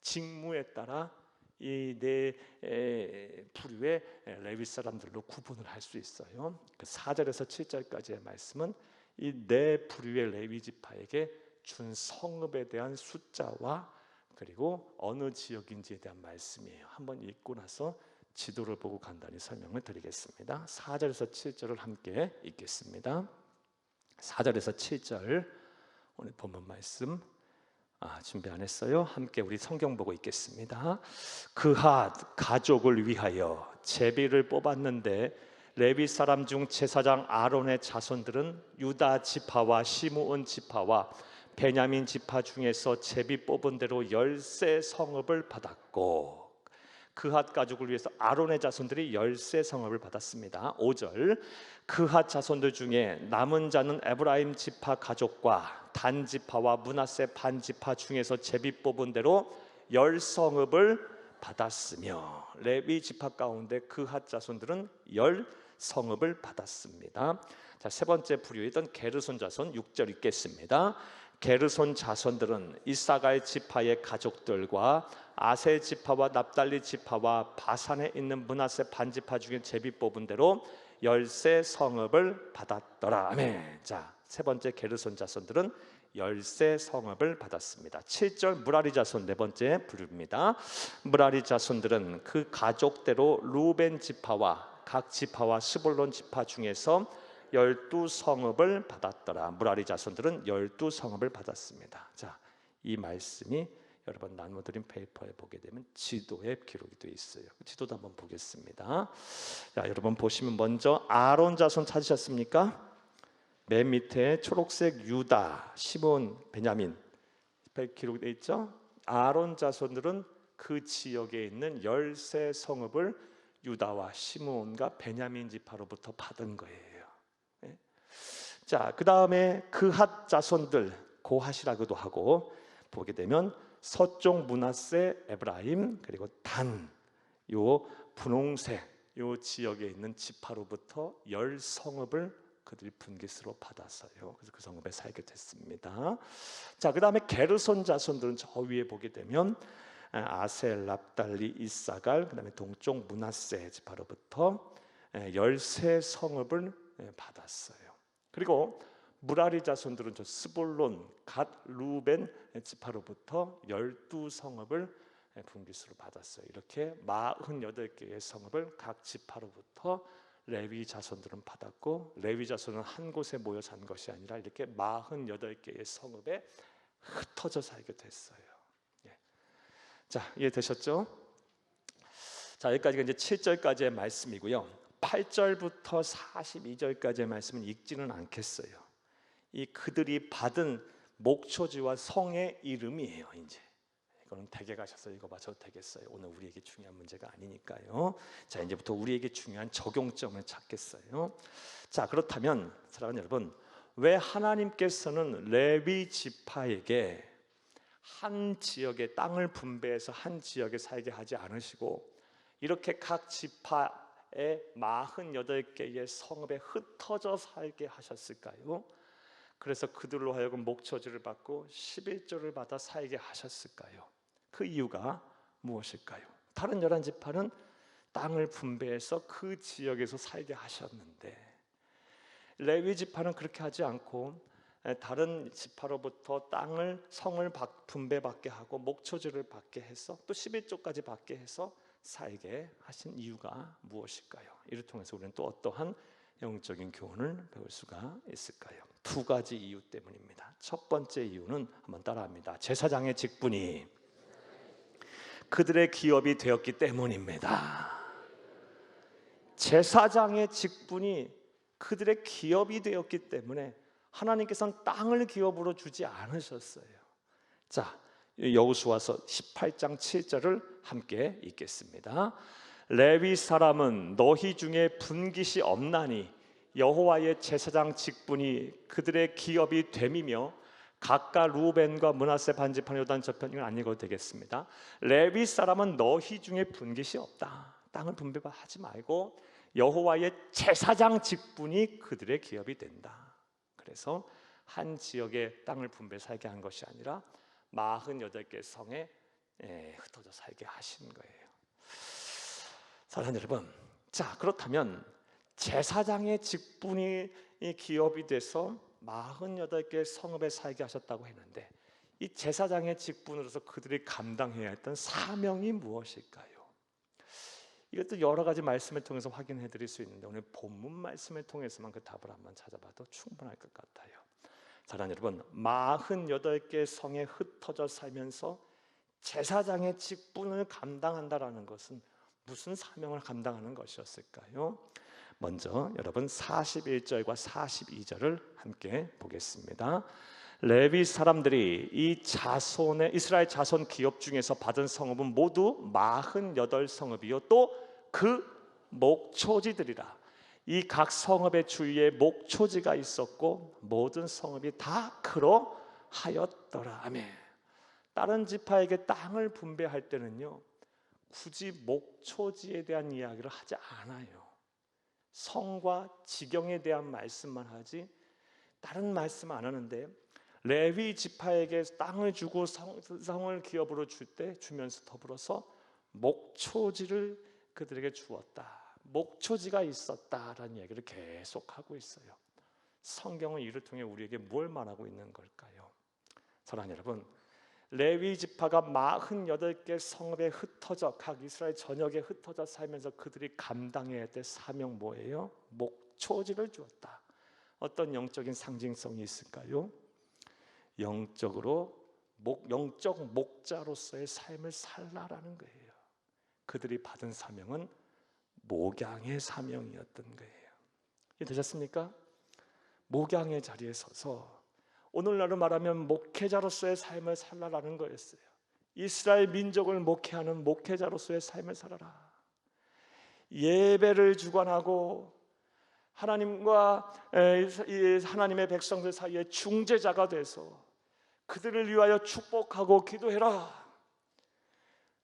직무에 따라 이 4부류의 레위 사람들로 구분을 할 수 있어요. 4절에서 7절까지의 말씀은 이 4부류의 레위 지파에게 준 성읍에 대한 숫자와 그리고 어느 지역인지에 대한 말씀이에요. 한번 읽고 나서 지도를 보고 간단히 설명을 드리겠습니다. 4절에서 7절을 함께 읽겠습니다. 4절에서 7절 오늘 본문 말씀 준비 안 했어요? 함께 우리 성경 보고 읽겠습니다. 그핫 가족을 위하여 제비를 뽑았는데 레위 사람 중 제사장 아론의 자손들은 유다 지파와 시므온 지파와 베냐민 지파 중에서 제비 뽑은 대로 10세 성읍을 받았고, 그핫 가족을 위해서 아론의 자손들이 10세 성읍을 받았습니다. 5절 그핫 자손들 중에 남은 자는 에브라임 지파 가족과 단 지파와 므낫세 반 지파 중에서 제비 뽑은 대로 10성읍을 받았으며, 레위 지파 가운데 그핫 자손들은 10성읍을 받았습니다. 자, 세 번째 부류이던 게르손 자손 6절 읽겠습니다. 게르손 자손들은 이사갈 지파의 가족들과 아셀 지파와 납달리 지파와 바산에 있는 므낫세 반 지파 중에 제비 뽑은 대로 10세 성읍을 받았더라. 아멘. 자, 세 번째 게르손 자손들은 10세 성읍을 받았습니다. 7절 무라리 자손 네 번째 부류입니다. 무라리 자손들은 그 가족대로 루벤 지파와 각 지파와 스불론 지파 중에서 12성읍을 받았더라. 무라리 자손들은 12성읍을 받았습니다. 자, 이 말씀이 여러분 나눠드린 페이퍼에 보게 되면 지도에 기록이 되어 있어요. 지도도 한번 보겠습니다. 자, 여러분 보시면 먼저 아론 자손 찾으셨습니까? 맨 밑에 초록색 유다, 시몬, 베냐민 기록이 되어 있죠. 아론 자손들은 그 지역에 있는 13성읍을 유다와 시므온과 베냐민 지파로부터 받은 거예요. 자, 그 다음에 그핫 자손들, 고핫이라고도 하고 보게 되면 서쪽 므낫세, 에브라임 그리고 단, 요 분홍색 요 지역에 있는 지파로부터 10성읍을 그들이 분깃으로 받았어요. 그래서 그 성읍에 살게 됐습니다. 자, 그 다음에 게르손 자손들은 저 위에 보게 되면 아셀, 납달리, 이사갈, 그 다음에 동쪽 므낫세 지파로부터 13성읍을 받았어요. 그리고 무라리 자손들은 저 스볼론, 갓, 루벤 지파로부터 12성읍을 분깃으로 받았어요. 이렇게 48개의 성읍을 각 지파로부터 레위 자손들은 받았고, 레위 자손은 한 곳에 모여 산 것이 아니라 이렇게 48개의 성읍에 흩어져 살게 됐어요. 자, 이해되셨죠? 자, 여기까지가 이제 7절까지의 말씀이고요. 8절부터 42절까지의 말씀은 읽지는 않겠어요. 이 그들이 받은 목초지와 성의 이름이에요. 이제 이거는 댁에 가셔서 읽어봐도 되겠어요. 오늘 우리에게 중요한 문제가 아니니까요. 자, 이제부터 우리에게 중요한 적용점을 찾겠어요. 자, 그렇다면 사랑하는 여러분, 왜 하나님께서는 레위 지파에게 한 지역의 땅을 분배해서 한 지역에 살게 하지 않으시고 이렇게 각 지파의 48개의 성읍에 흩어져 살게 하셨을까요? 그래서 그들로 하여금 목초지를 받고 11조를 받아 살게 하셨을까요? 그 이유가 무엇일까요? 다른 11지파는 땅을 분배해서 그 지역에서 살게 하셨는데 레위 지파는 그렇게 하지 않고 다른 지파로부터 땅을 성을 분배받게 하고 목초지를 받게 해서 또 11조까지 받게 해서 살게 하신 이유가 무엇일까요? 이를 통해서 우리는 또 어떠한 영적인 교훈을 배울 수가 있을까요? 두 가지 이유 때문입니다. 첫 번째 이유는 한번 따라합니다. 제사장의 직분이 그들의 기업이 되었기 때문입니다. 제사장의 직분이 그들의 기업이 되었기 때문에 하나님께서는 땅을 기업으로 주지 않으셨어요. 자, 여호수아서 18장 7절을 함께 읽겠습니다. 레위 사람은 너희 중에 분깃이 없나니 여호와의 제사장 직분이 그들의 기업이 됨이며 각각 루벤과 므낫세 반지파 요단 저편, 이건 안 읽어도 되겠습니다. 레위 사람은 너희 중에 분깃이 없다. 땅을 분배하지 말고 여호와의 제사장 직분이 그들의 기업이 된다. 그래서 한 지역의 땅을 분배 살게 한 것이 아니라 48개 성에 흩어져 살게 하신 거예요. 사랑하는 여러분, 자, 그렇다면 제사장의 직분이 기업이 돼서 48개 성읍에 살게 하셨다고 했는데 이 제사장의 직분으로서 그들이 감당해야 했던 사명이 무엇일까요? 이것도 여러 가지 말씀을 통해서 확인해 드릴 수 있는데 오늘 본문 말씀을 통해서만 그 답을 한번 찾아봐도 충분할 것 같아요. 사랑하는 여러분, 48개 성에 흩어져 살면서 제사장의 직분을 감당한다라는 것은 무슨 사명을 감당하는 것이었을까요? 먼저 여러분 41절과 42절을 함께 보겠습니다. 레위 사람들이 이 자손의 이스라엘 자손 기업 중에서 받은 성읍은 모두 48성읍이요 또 그 목초지들이라. 이 각 성읍의 주위에 목초지가 있었고 모든 성읍이 다 그러하였더라. 아멘. 다른 지파에게 땅을 분배할 때는요 굳이 목초지에 대한 이야기를 하지 않아요. 성과 지경에 대한 말씀만 하지 다른 말씀 안 하는데 레위 지파에게 땅을 주고 성을 기업으로 주면서 더불어서 목초지를 그들에게 주었다. 목초지가 있었다라는 얘기를 계속하고 있어요. 성경은 이를 통해 우리에게 뭘 말하고 있는 걸까요? 사랑하는 여러분, 레위 지파가 48개 성읍에 흩어져 각 이스라엘 전역에 흩어져 살면서 그들이 감당해야 될 사명 뭐예요? 목초지를 주었다. 어떤 영적인 상징성이 있을까요? 영적으로 영적 목자로서의 삶을 살라라는 거예요. 그들이 받은 사명은 목양의 사명이었던 거예요. 되셨습니까? 목양의 자리에 서서 오늘날로 말하면 목회자로서의 삶을 살라라는 거였어요. 이스라엘 민족을 목회하는 목회자로서의 삶을 살아라. 예배를 주관하고 하나님과 하나님의 백성들 사이에 중재자가 돼서 그들을 위하여 축복하고 기도해라.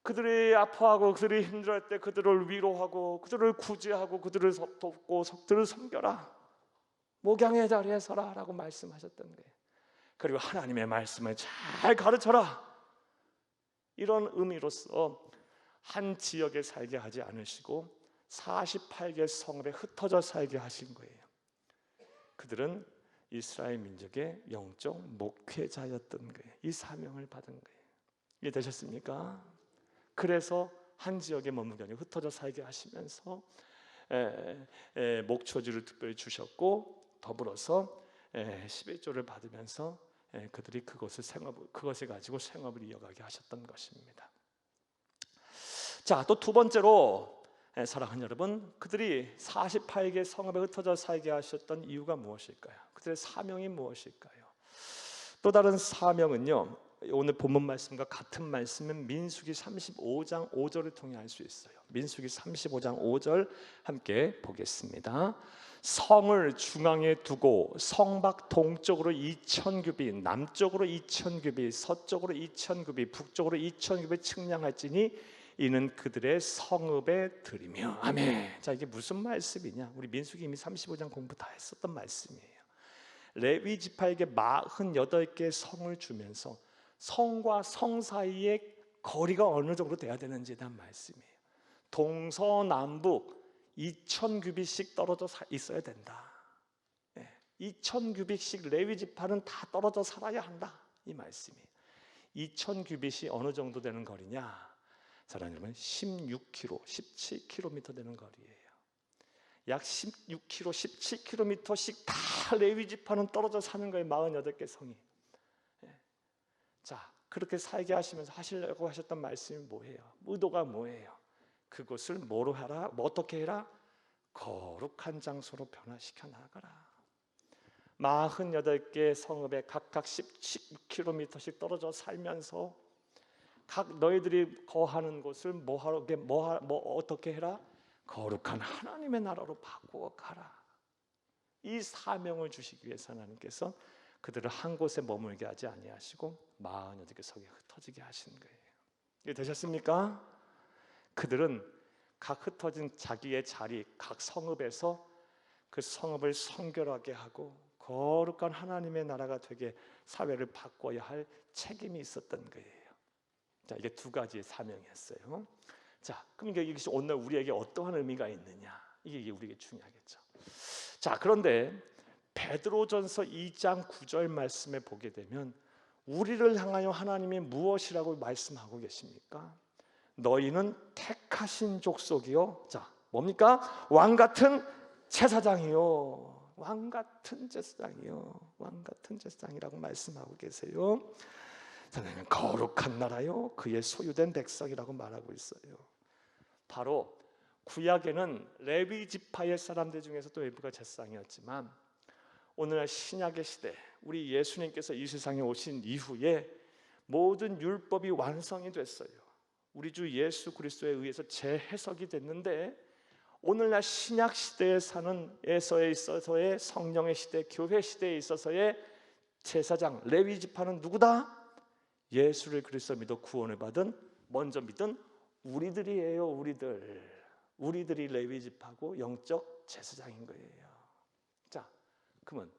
그들이 아파하고 그들이 힘들어할 때 그들을 위로하고 그들을 구제하고 그들을 돕고 그들을 섬겨라. 목양의 자리에 서라 라고 말씀하셨던 거예요. 그리고 하나님의 말씀을 잘 가르쳐라. 이런 의미로서 한 지역에 살게 하지 않으시고 48개 성읍에 흩어져 살게 하신 거예요. 그들은 이스라엘 민족의 영적 목회자였던 거예요. 이 사명을 받은 거예요. 이해되셨습니까? 그래서 한 지역에 머물게 아니고 흩어져 살게 하시면서 목초지를 특별히 주셨고 더불어서 11조를 받으면서 그들이 그것을 가지고 생업을 이어가게 하셨던 것입니다. 자, 또 두 번째로 사랑하는 여러분, 그들이 48개 성읍에 흩어져 살게 하셨던 이유가 무엇일까요? 그들의 사명이 무엇일까요? 또 다른 사명은요, 오늘 본문 말씀과 같은 말씀은 민수기 35장 5절을 통해 알 수 있어요. 민수기 35장 5절 함께 보겠습니다. 성을 중앙에 두고 성밖 동쪽으로 2000규빗, 남쪽으로 2000규빗, 서쪽으로 2000규빗, 북쪽으로 2000규빗 측량할지니 이는 그들의 성읍에 들이며. 아멘. 자, 이게 무슨 말씀이냐? 우리 민수기 이미 35장 공부 다 했었던 말씀이에요. 레위 지파에게 48개 성을 주면서 성과 성 사이의 거리가 어느 정도 돼야 되는지에 대한 말씀이에요. 동서남북 2000규빗씩 떨어져 있어야 된다. 2000규빗씩 레위 지파는 다 떨어져 살아야 한다. 이 말씀이에요. 2000규빗이 어느 정도 되는 거리냐? 사랑하는 여러분, 16km, 17km 되는 거리예요. 약 16km, 17km씩 다 레위 지파는 떨어져 사는 거예요. 48개 성이. 자, 그렇게 살게 하시면서 하시려고 하셨던 말씀이 뭐예요? 의도가 뭐예요? 그곳을 뭐로 하라? 어떻게 해라? 거룩한 장소로 변화시켜 나가라. 48개 성읍에 각각 16km씩 떨어져 살면서 각 너희들이 거하는 곳을 어떻게 해라? 거룩한 하나님의 나라로 바꾸어 가라. 이 사명을 주시기 위해서 하나님께서 그들을 한 곳에 머물게 하지 아니하시고 48개 성에 흩어지게 하신 거예요. 이게 되셨습니까? 그들은 각 흩어진 자기의 자리, 각 성읍에서 그 성읍을 성결하게 하고 거룩한 하나님의 나라가 되게 사회를 바꿔야 할 책임이 있었던 거예요. 자, 이게 두 가지의 사명이었어요. 자, 그럼 이것이 오늘 우리에게 어떠한 의미가 있느냐? 이게 우리에게 중요하겠죠. 자, 그런데 베드로전서 2장 9절 말씀에 보게 되면 우리를 향하여 하나님이 무엇이라고 말씀하고 계십니까? 너희는 택하신 족속이요. 자, 뭡니까? 왕 같은 제사장이요. 왕 같은 제사장이요. 왕 같은 제사장이라고 말씀하고 계세요. 하나님은 거룩한 나라요, 그의 소유된 백성이라고 말하고 있어요. 바로 구약에는 레위 지파의 사람들 중에서도 일부가 제사장이었지만 오늘날 신약의 시대, 우리 예수님께서 이 세상에 오신 이후에 모든 율법이 완성이 됐어요. 우리 주 예수 그리스도에 의해서 재해석이 됐는데 오늘날 신약 시대에 사는 에서에 있어서의 성령의 시대, 교회 시대에 있어서의 제사장 레위 지파는 누구다? 예수를 그리스도 믿어 구원을 받은 먼저 믿은 우리들이에요. 우리들이 레위 지파고 영적 제사장인 거예요. 자, 그러면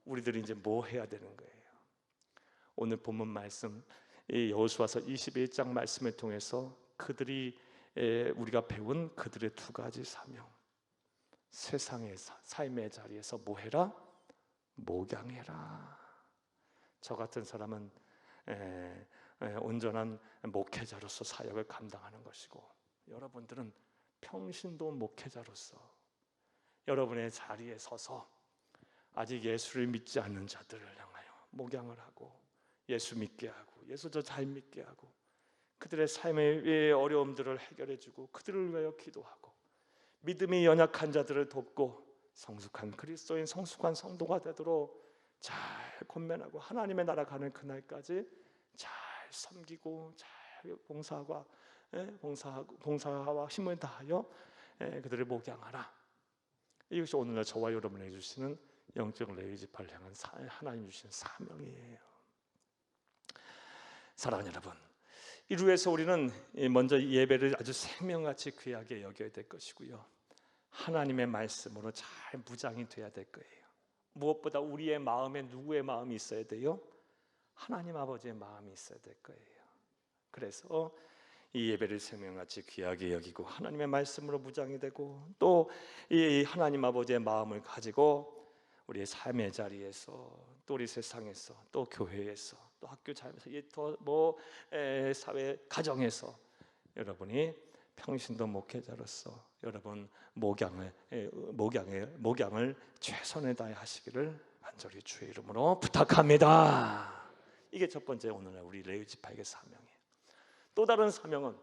우리들이 이제 뭐 해야 되는 거예요? 오늘 본문 말씀 이 여호수아서 21장 말씀을 통해서 그들이 우리가 배운 그들의 두 가지 사명, 세상의 삶의 자리에서 뭐 해라? 목양해라. 저 같은 사람은 온전한 목회자로서 사역을 감당하는 것이고, 여러분들은 평신도 목회자로서 여러분의 자리에 서서 아직 예수를 믿지 않는 자들을 향하여 목양을 하고 예수 믿게 하고 예수 더 잘 믿게 하고 그들의 삶의 어려움들을 해결해주고 그들을 위하여 기도하고 믿음이 연약한 자들을 돕고 성숙한 그리스도인 성숙한 성도가 되도록 잘 권면하고 하나님의 나라 가는 그날까지 잘 섬기고 잘 봉사와 힘을 다하여 그들을 목양하라. 이것이 오늘날 저와 여러분에게 주시는 영적 레위지파를 향한 하나님 주시는 사명이에요. 사랑하는 여러분, 이루에서 우리는 먼저 예배를 아주 생명같이 귀하게 여겨야 될 것이고요, 하나님의 말씀으로 잘 무장이 돼야 될 거예요. 무엇보다 우리의 마음에 누구의 마음이 있어야 돼요? 하나님 아버지의 마음이 있어야 될 거예요. 그래서 이 예배를 생명같이 귀하게 여기고 하나님의 말씀으로 무장이 되고 또 이 하나님 아버지의 마음을 가지고 우리의 삶의 자리에서 또 우리 세상에서 또 교회에서 또 학교 자리에서 또 사회 가정에서 여러분이 평신도 목회자로서 여러분 목양을 최선을 다해 하시기를 간절히 주의 이름으로 부탁합니다. 이게 첫 번째 오늘날 우리 레위지파에게 사명이에요. 또 다른 사명은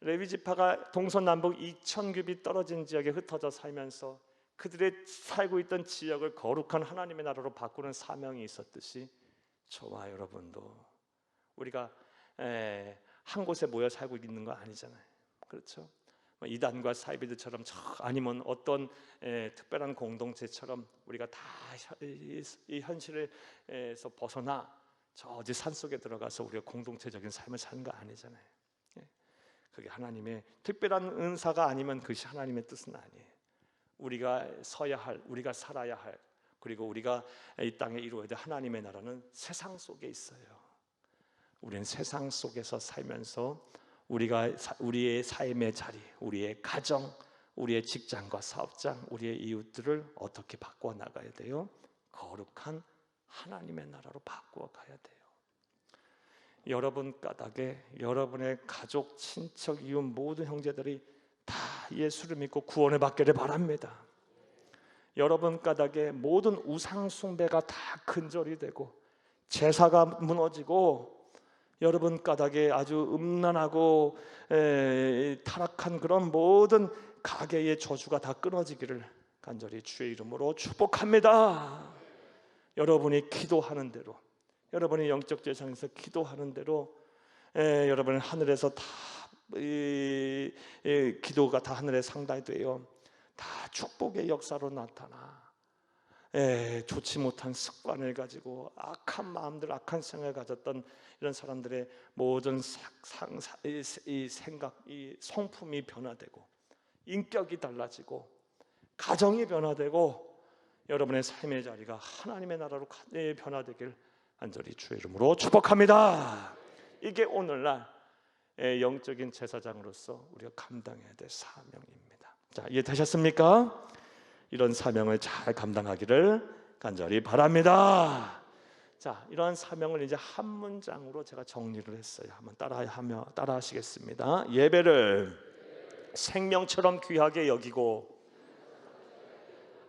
레위지파가 동서남북 2000규빗 떨어진 지역에 흩어져 살면서 그들의 살고 있던 지역을 거룩한 하나님의 나라로 바꾸는 사명이 있었듯이 저와 여러분도 우리가 한 곳에 모여 살고 있는 거 아니잖아요. 그렇죠? 이단과 사이비드처럼 아니면 어떤 특별한 공동체처럼 우리가 다 이 현실에서 벗어나 저 어디 산속에 들어가서 우리가 공동체적인 삶을 사는 거 아니잖아요. 그게 하나님의 특별한 은사가 아니면 그것이 하나님의 뜻은 아니에요. 우리가 서야 할, 우리가 살아야 할, 그리고 우리가 이 땅에 이루어야 될 하나님의 나라는 세상 속에 있어요. 우리는 세상 속에서 살면서 우리의 삶의 자리, 우리의 가정, 우리의 직장과 사업장, 우리의 이웃들을 어떻게 바꿔 나가야 돼요? 거룩한 하나님의 나라로 바꾸어 가야 돼요. 여러분 까닭에 여러분의 가족, 친척, 이웃 모든 형제들이 다 예수를 믿고 구원을 받기를 바랍니다. 여러분 까닭에 모든 우상 숭배가 다 근절이 되고 제사가 무너지고 여러분 까닭에 아주 음란하고 타락한 그런 모든 가계의 저주가 다 끊어지기를 간절히 주의 이름으로 축복합니다. 여러분이 기도하는 대로, 여러분이 영적 제사에서 기도하는 대로 여러분은 하늘에서 다 기도가 다 하늘에 상달되어 다 축복의 역사로 나타나 좋지 못한 습관을 가지고 악한 마음들, 악한 생각을 가졌던 이런 사람들의 모든 이 생각, 이 성품이 변화되고 인격이 달라지고 가정이 변화되고 여러분의 삶의 자리가 하나님의 나라로 변화되길 간절히 주의 이름으로 축복합니다. 이게 오늘날 영적인 제사장으로서 우리가 감당해야 될 사명입니다. 자, 이해되셨습니까? 이런 사명을 잘 감당하기를 간절히 바랍니다. 자, 이런 사명을 이제 한 문장으로 제가 정리를 했어요. 한번 따라하시겠습니다. 예배를 생명처럼 귀하게 여기고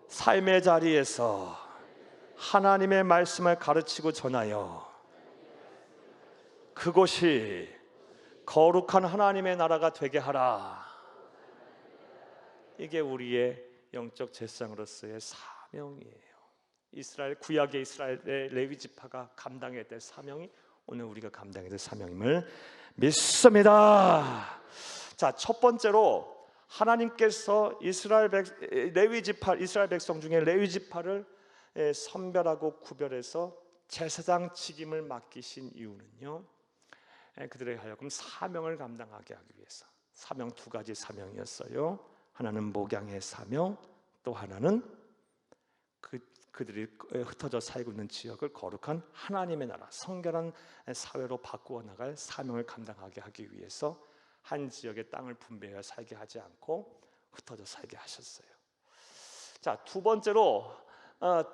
삶의 자리에서 하나님의 말씀을 가르치고 전하여 그곳이 거룩한 하나님의 나라가 되게 하라. 이게 우리의 영적 제사장으로서의 사명이에요. 구약의 이스라엘의 레위지파가 감당해야 될 사명이 오늘 우리가 감당해야 될 사명임을 믿습니다. 자, 첫 번째로 하나님께서 이스라엘 백성 중에 레위지파를 선별하고 구별해서 제사장 직임을 맡기신 이유는요, 그들에게 하여금 사명을 감당하게 하기 위해서. 사명 두 가지 사명이었어요. 하나는 목양의 사명, 또 하나는 그들이 흩어져 살고 있는 지역을 거룩한 하나님의 나라, 성결한 사회로 바꾸어 나갈 사명을 감당하게 하기 위해서 한 지역의 땅을 분배하여 살게 하지 않고 흩어져 살게 하셨어요. 자, 두 번째로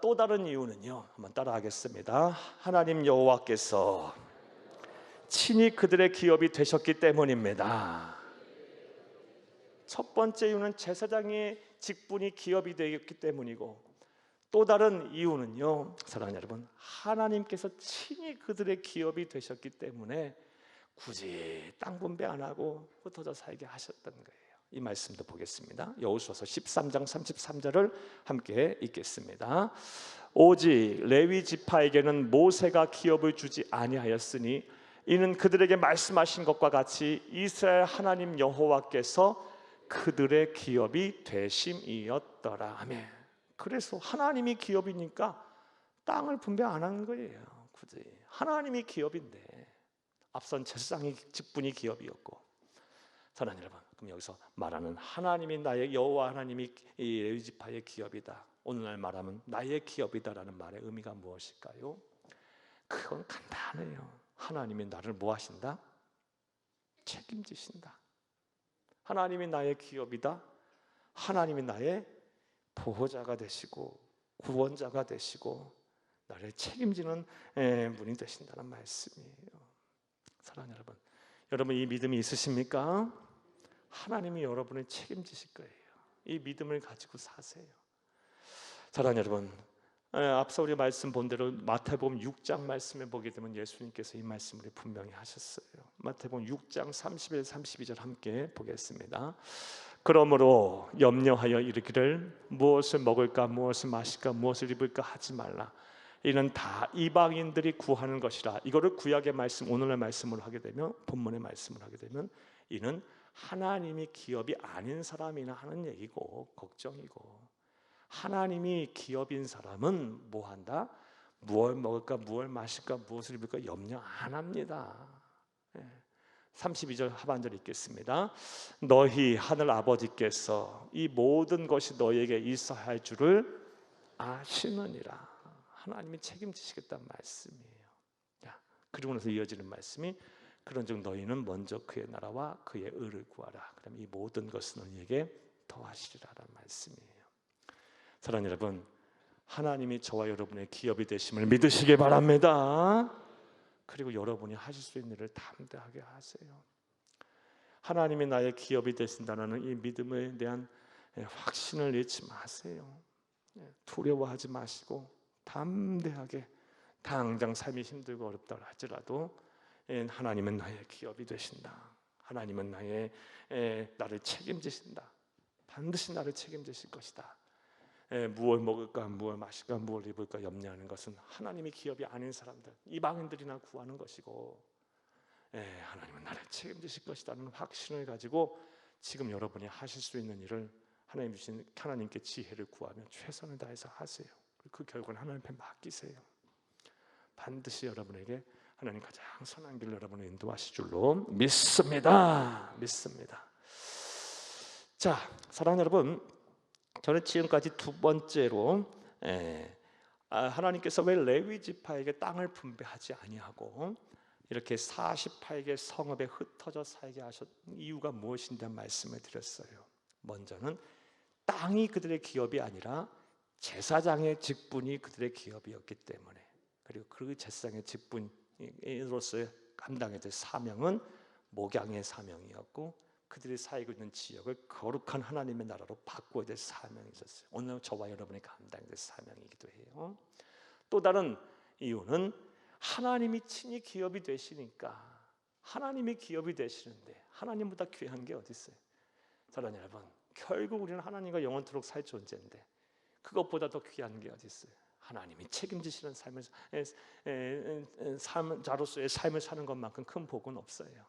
또 다른 이유는요, 한번 따라하겠습니다. 하나님 여호와께서 친히 그들의 기업이 되셨기 때문입니다. 첫 번째 이유는 제사장의 직분이 기업이 되었기 때문이고, 또 다른 이유는요, 사랑하는 여러분, 하나님께서 친히 그들의 기업이 되셨기 때문에 굳이 땅 분배 안 하고 흩어져 살게 하셨던 거예요. 이 말씀도 보겠습니다. 여호수아서 13장 33절을 함께 읽겠습니다. 오직 레위 지파에게는 모세가 기업을 주지 아니하였으니 이는 그들에게 말씀하신 것과 같이 이스라엘 하나님 여호와께서 그들의 기업이 되심이었더라. 아멘. 그래서 하나님이 기업이니까 땅을 분배 안 하는 거예요. 굳이 하나님이 기업인데 앞선 제사장의 직분이 기업이었고, 사랑하는 여러분, 그럼 여기서 말하는 하나님이 나의 여호와 하나님이 이 레위 지파의 기업이다, 오늘날 말하면 나의 기업이다라는 말의 의미가 무엇일까요? 그건 간단해요. 하나님이 나를 뭐 하신다? 책임지신다. 하나님이 나의 기업이다. 하나님이 나의 보호자가 되시고 구원자가 되시고 나를 책임지는 분이 되신다는 말씀이에요. 사랑하는 여러분, 여러분 이 믿음이 있으십니까? 하나님이 여러분을 책임지실 거예요. 이 믿음을 가지고 사세요. 사랑하는 여러분, 앞서 우리 말씀 본 대로 마태복음 6장 말씀에 보게 되면 예수님께서 이 말씀을 분명히 하셨어요. 마태복음 6장 31, 32절 함께 보겠습니다. 그러므로 염려하여 이르기를 무엇을 먹을까 무엇을 마실까 무엇을 입을까 하지 말라. 이는 다 이방인들이 구하는 것이라. 이거를 구약의 말씀, 오늘의 말씀으로 하게 되면, 본문의 말씀을 하게 되면, 이는 하나님이 기업이 아닌 사람이나 하는 얘기고 걱정이고, 하나님이 기업인 사람은 뭐 한다? 무엇을 먹을까 무엇을 마실까 무엇을 입을까 염려 안 합니다. 32절 하반절 읽겠습니다. 너희 하늘 아버지께서 이 모든 것이 너희에게 있어야 할 줄을 아시느니라. 하나님이 책임지시겠다는 말씀이에요. 그리고 나서 이어지는 말씀이 그런즉 너희는 먼저 그의 나라와 그의 의를 구하라. 그럼 이 모든 것은 너희에게 더하시리라라는 말씀이에요. 사랑하는 여러분, 하나님이 저와 여러분의 기업이 되심을 믿으시기 바랍니다. 그리고 여러분이 하실 수 있는 일을 담대하게 하세요. 하나님이 나의 기업이 되신다는 이 믿음에 대한 확신을 잃지 마세요. 두려워하지 마시고 담대하게, 당장 삶이 힘들고 어렵다 할지라도 하나님은 나의 기업이 되신다. 하나님은 나를 책임지신다. 반드시 나를 책임지실 것이다. 무엇을 먹을까 무엇을 마실까 무엇을 입을까 염려하는 것은 하나님의 기업이 아닌 사람들, 이방인들이나 구하는 것이고, 하나님은 나를 책임지실 것이라는 확신을 가지고 지금 여러분이 하실 수 있는 일을 하나님 주신 하나님께 지혜를 구하며 최선을 다해서 하세요. 그 결과는 하나님 앞에 맡기세요. 반드시 여러분에게 하나님 가장 선한 길을 여러분을 인도하실 줄로 믿습니다. 자, 사랑하는 여러분, 저는 지금까지 두 번째로 하나님께서 왜 레위 지파에게 땅을 분배하지 아니하고 이렇게 48개 성읍에 흩어져 살게 하셨 이유가 무엇인지 말씀을 드렸어요. 먼저는 땅이 그들의 기업이 아니라 제사장의 직분이 그들의 기업이었기 때문에, 그리고 그 제사장의 직분으로서의 감당해야 될 사명은 목양의 사명이었고, 그들이 살고 있는 지역을 거룩한 하나님의 나라로 바꿔야 될 사명이 있었어요. 오늘 저와 여러분이 감당해야 될 사명이기도 해요. 또 다른 이유는 하나님이 친히 기업이 되시니까, 하나님이 기업이 되시는데 하나님보다 귀한 게 어디 있어요? 사랑하는 여러분, 결국 우리는 하나님과 영원토록 살 존재인데 그것보다 더 귀한 게 어디 있어요? 하나님이 책임지시는 자로서의 삶을 사는 것만큼 큰 복은 없어요.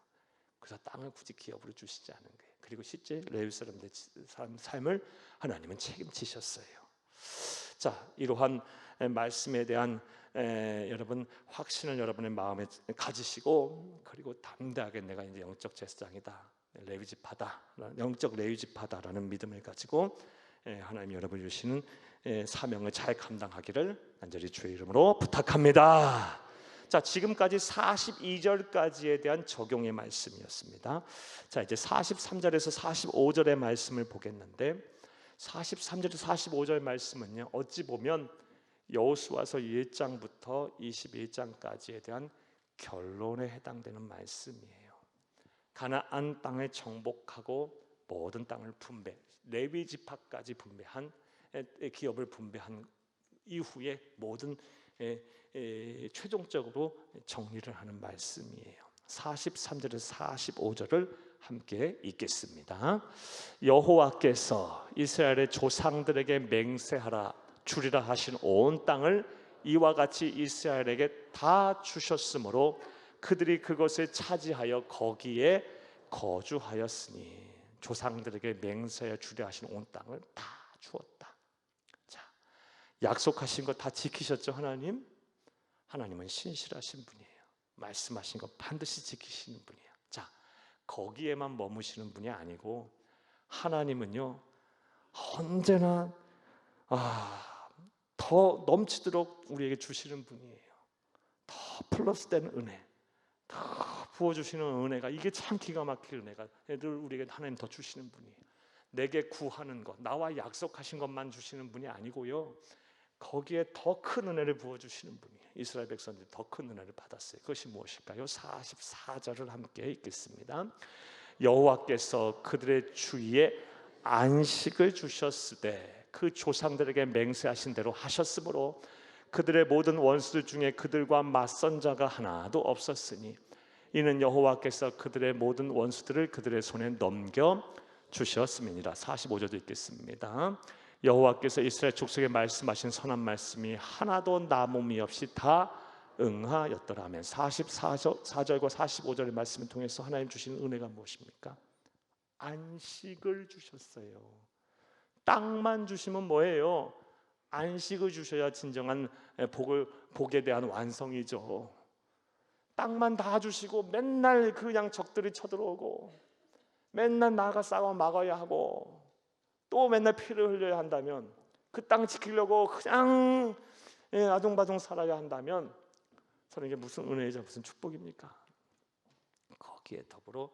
그래서 땅을 굳이 기업으로 주시지 않은 거예요. 그리고 실제 레위 사람들의 삶을 하나님은 책임지셨어요. 자, 이러한 말씀에 대한 여러분 확신을 여러분의 마음에 가지시고, 그리고 담대하게 내가 이제 영적 제사장이다, 레위 지파다, 영적 레위 지파다라는 믿음을 가지고 하나님 여러분 주시는 사명을 잘 감당하기를 간절히 주의 이름으로 부탁합니다. 자, 지금까지 42절까지에 대한 적용의 말씀이었습니다. 자, 이제 43절에서 45절의 말씀을 보겠는데, 43절에서 45절 말씀은요, 어찌 보면 여호수아서 1장부터 21장까지에 대한 결론에 해당되는 말씀이에요. 가나안 땅을 정복하고 모든 땅을 분배, 레위 지파까지 분배한 기업을 분배한 이후에 모든 최종적으로 정리를 하는 말씀이에요. 43절에서 45절을 함께 읽겠습니다. 여호와께서 이스라엘의 조상들에게 맹세하라 주리라 하신 온 땅을 이와 같이 이스라엘에게 다 주셨으므로 그들이 그것을 차지하여 거기에 거주하였으니 조상들에게 맹세하여 주리라 하신 온 땅을 다 주었다. 자, 약속하신 거 다 지키셨죠? 하나님? 하나님은 신실하신 분이에요. 말씀하신 거 반드시 지키시는 분이에요. 자, 거기에만 머무시는 분이 아니고 하나님은요 언제나 더 넘치도록 우리에게 주시는 분이에요. 더 플러스된 은혜, 더 부어주시는 은혜가, 이게 참 기가 막힐 은혜가 늘 우리에게 하나님 더 주시는 분이에요. 내게 구하는 것, 나와 약속하신 것만 주시는 분이 아니고요, 거기에 더 큰 은혜를 부어주시는 분이에요. 이스라엘 백성들이 더 큰 은혜를 받았어요. 그것이 무엇일까요? 44절을 함께 읽겠습니다. 여호와께서 그들의 주위에 안식을 주셨으되 그 조상들에게 맹세하신 대로 하셨으므로 그들의 모든 원수들 중에 그들과 맞선 자가 하나도 없었으니 이는 여호와께서 그들의 모든 원수들을 그들의 손에 넘겨 주셨음이니라. 45절도 읽겠습니다. 여호와께서 이스라엘 족속에 말씀하신 선한 말씀이 하나도 남음이 없이 다 응하였더라 하면 44절과 45절의 말씀을 통해서 하나님 주시는 은혜가 무엇입니까? 안식을 주셨어요. 땅만 주시면 뭐예요? 안식을 주셔야 진정한 복에 대한 완성이죠. 땅만 다 주시고 맨날 그냥 적들이 쳐들어오고 맨날 나가 싸워 막아야 하고 또 맨날 피를 흘려야 한다면, 그 땅 지키려고 그냥 아둥바둥 살아야 한다면 저는 이게 무슨 은혜이자 무슨 축복입니까? 거기에 더불어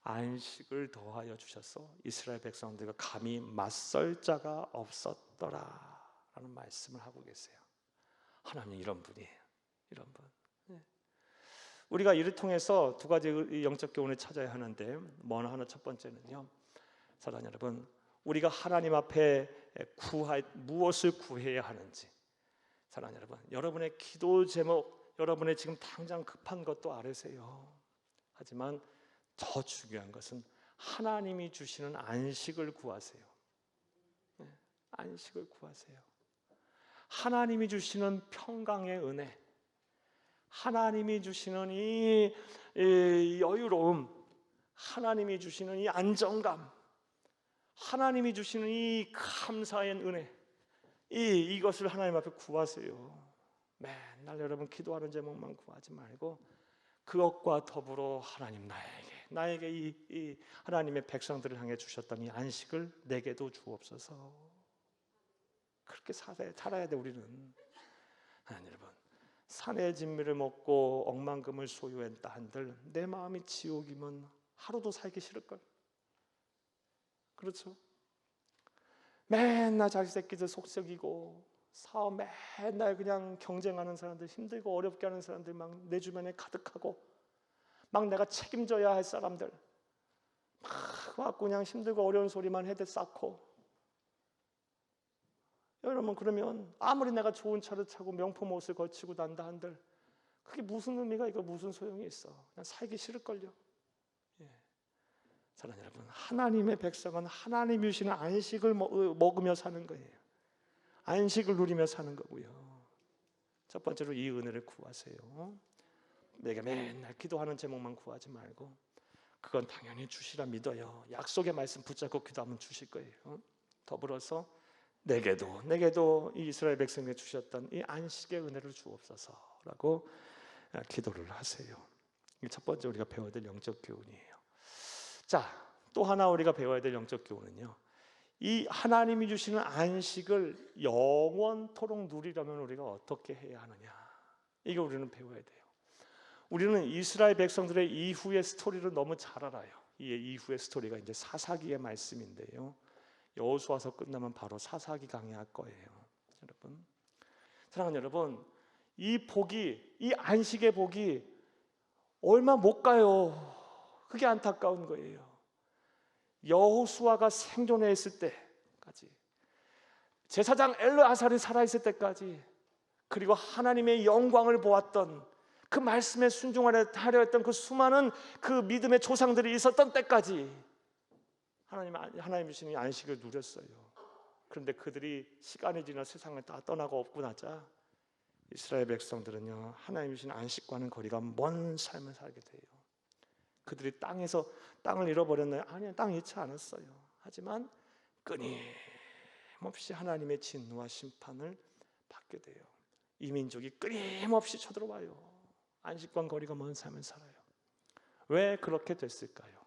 안식을 더하여 주셔서 이스라엘 백성들과 감히 맞설 자가 없었더라 라는 말씀을 하고 계세요. 하나님 이런 분이에요. 이런 분. 우리가 이를 통해서 두 가지 영적 교훈을 찾아야 하는데, 뭐 하나, 첫 번째는요, 사랑하는 여러분, 우리가 하나님 앞에 무엇을 구해야 하는지, 사랑하는 여러분, 여러분의 기도 제목, 여러분의 지금 당장 급한 것도 알으세요. 하지만 더 중요한 것은 하나님이 주시는 안식을 구하세요. 안식을 구하세요. 하나님이 주시는 평강의 은혜, 하나님이 주시는 이 여유로움, 하나님이 주시는 이 안정감, 하나님이 주시는 이 감사의 은혜, 이것을 하나님 앞에 구하세요. 맨날 여러분 기도하는 제목만 구하지 말고 그것과 더불어 하나님, 나에게 이 하나님의 백성들을 향해 주셨던 이 안식을 내게도 주옵소서. 그렇게 살아야 돼. 우리는 하나님 여러분, 산의 진미를 먹고 억만금을 소유했다 한들 내 마음이 지옥이면 하루도 살기 싫을걸. 그렇죠? 맨날 자기 새끼들 속썩이고 사업 맨날 그냥 경쟁하는 사람들, 힘들고 어렵게 하는 사람들 막 내 주변에 가득하고, 막 내가 책임져야 할 사람들 막 그냥 힘들고 어려운 소리만 해대 쌓고, 여러분 그러면 아무리 내가 좋은 차를 타고 명품 옷을 걸치고 난다 한들 그게 무슨 의미가 있고 무슨 소용이 있어. 그냥 살기 싫을걸요. 사랑하는 여러분, 하나님의 백성은 하나님이 주시는 안식을 먹으며 사는 거예요. 안식을 누리며 사는 거고요. 첫 번째로 이 은혜를 구하세요. 내가 맨날 기도하는 제목만 구하지 말고 그건 당연히 주시라 믿어요. 약속의 말씀 붙잡고 기도하면 주실 거예요. 더불어서 내게도 이 이스라엘 백성에게 주셨던 이 안식의 은혜를 주옵소서라고 기도를 하세요. 이게 첫 번째 우리가 배워야 될 영적 교훈이에요. 자, 또 하나 우리가 배워야 될 영적 교훈은요, 이 하나님이 주시는 안식을 영원토록 누리려면 우리가 어떻게 해야 하느냐, 이게 우리는 배워야 돼요. 우리는 이스라엘 백성들의 이후의 스토리를 너무 잘 알아요. 이 이후의 스토리가 이제 사사기의 말씀인데요, 여호수아서 끝나면 바로 사사기 강의할 거예요. 여러분, 사랑하는 여러분, 이 안식의 복이 얼마 못 가요. 그게 안타까운 거예요. 여호수아가 생존해 있을 때까지 제사장 엘르아살이 살아있을 때까지, 그리고 하나님의 영광을 보았던 그 말씀에 순종하려 했던 그 수많은 그 믿음의 조상들이 있었던 때까지 하나님 주신 안식을 누렸어요. 그런데 그들이 시간이 지나 세상을 다 떠나고 없고 나자 이스라엘 백성들은요, 하나님 주신 안식과는 거리가 먼 삶을 살게 돼요. 그들이 땅을 잃어버렸나요? 아니요, 땅 잃지 않았어요. 하지만 끊임없이 하나님의 진노와 심판을 받게 돼요. 이 민족이 끊임없이 쳐들어와요. 안식과 거리가 먼 삶을 살아요. 왜 그렇게 됐을까요?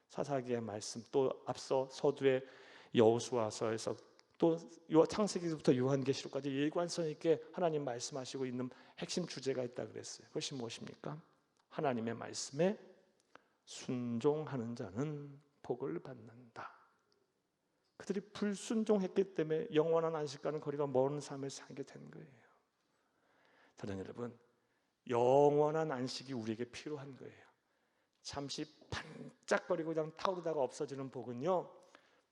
사사기의 말씀, 또 앞서 서두에 여호수아서에서, 또 창세기부터 요한계시록까지 일관성 있게 하나님 말씀하시고 있는 핵심 주제가 있다 그랬어요. 그것이 무엇입니까? 하나님의 말씀에 순종하는 자는 복을 받는다. 그들이 불순종했기 때문에 영원한 안식과는 거리가 먼 삶을 살게 된 거예요. 사랑 여러분, 영원한 안식이 우리에게 필요한 거예요. 잠시 반짝거리고 그냥 타오르다가 없어지는 복은요,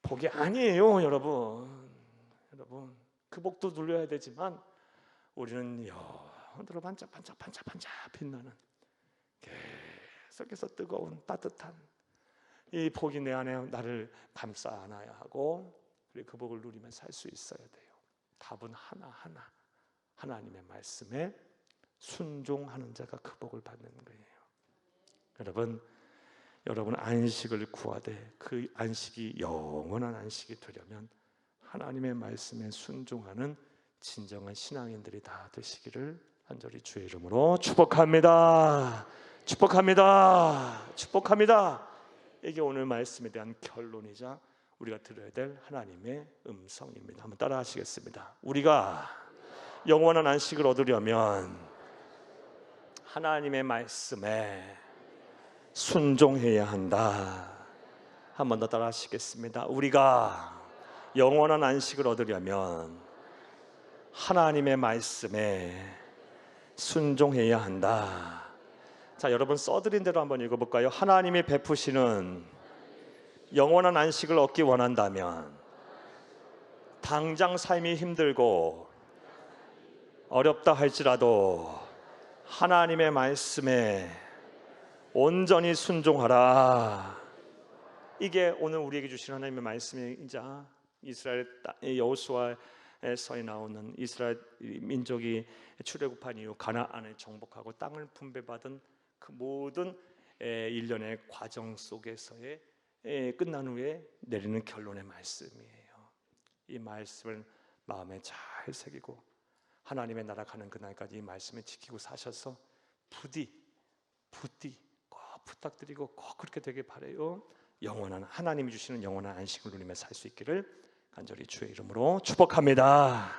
복이 아니에요. 여러분 그 복도 누려야 되지만 우리는 영원토록 반짝반짝 빛나는, 계속해서 뜨거운 따뜻한 이 복이 내 안에 나를 감싸 안아야 하고, 그리고 그 복을 누리며 살 수 있어야 돼요. 답은 하나하나 하나님의 말씀에 순종하는 자가 그 복을 받는 거예요. 여러분 안식을 구하되 그 안식이 영원한 안식이 되려면 하나님의 말씀에 순종하는 진정한 신앙인들이 다 되시기를 간절히 주의 이름으로 축복합니다. 이게 오늘 말씀에 대한 결론이자 우리가 들어야 될 하나님의 음성입니다. 한번 따라 하시겠습니다. 우리가 영원한 안식을 얻으려면 하나님의 말씀에 순종해야 한다. 한 번 더 따라 하시겠습니다. 우리가 영원한 안식을 얻으려면 하나님의 말씀에 순종해야 한다. 자, 여러분 써드린 대로 한번 읽어볼까요? 하나님이 베푸시는 영원한 안식을 얻기 원한다면 당장 삶이 힘들고 어렵다 할지라도 하나님의 말씀에 온전히 순종하라. 이게 오늘 우리에게 주신 하나님의 말씀이자 이스라엘 여호수아서에 나오는 이스라엘 민족이 출애굽한 이후 가나안을 정복하고 땅을 분배받은 그 모든 일련의 과정 속에서의 끝난 후에 내리는 결론의 말씀이에요. 이 말씀을 마음에 잘 새기고 하나님의 나라 가는 그날까지 이 말씀을 지키고 사셔서 부디 꼭 부탁드리고 꼭 그렇게 되길 바라요. 영원한 하나님이 주시는 영원한 안식을 누리며 살 수 있기를 간절히 주의 이름으로 축복합니다.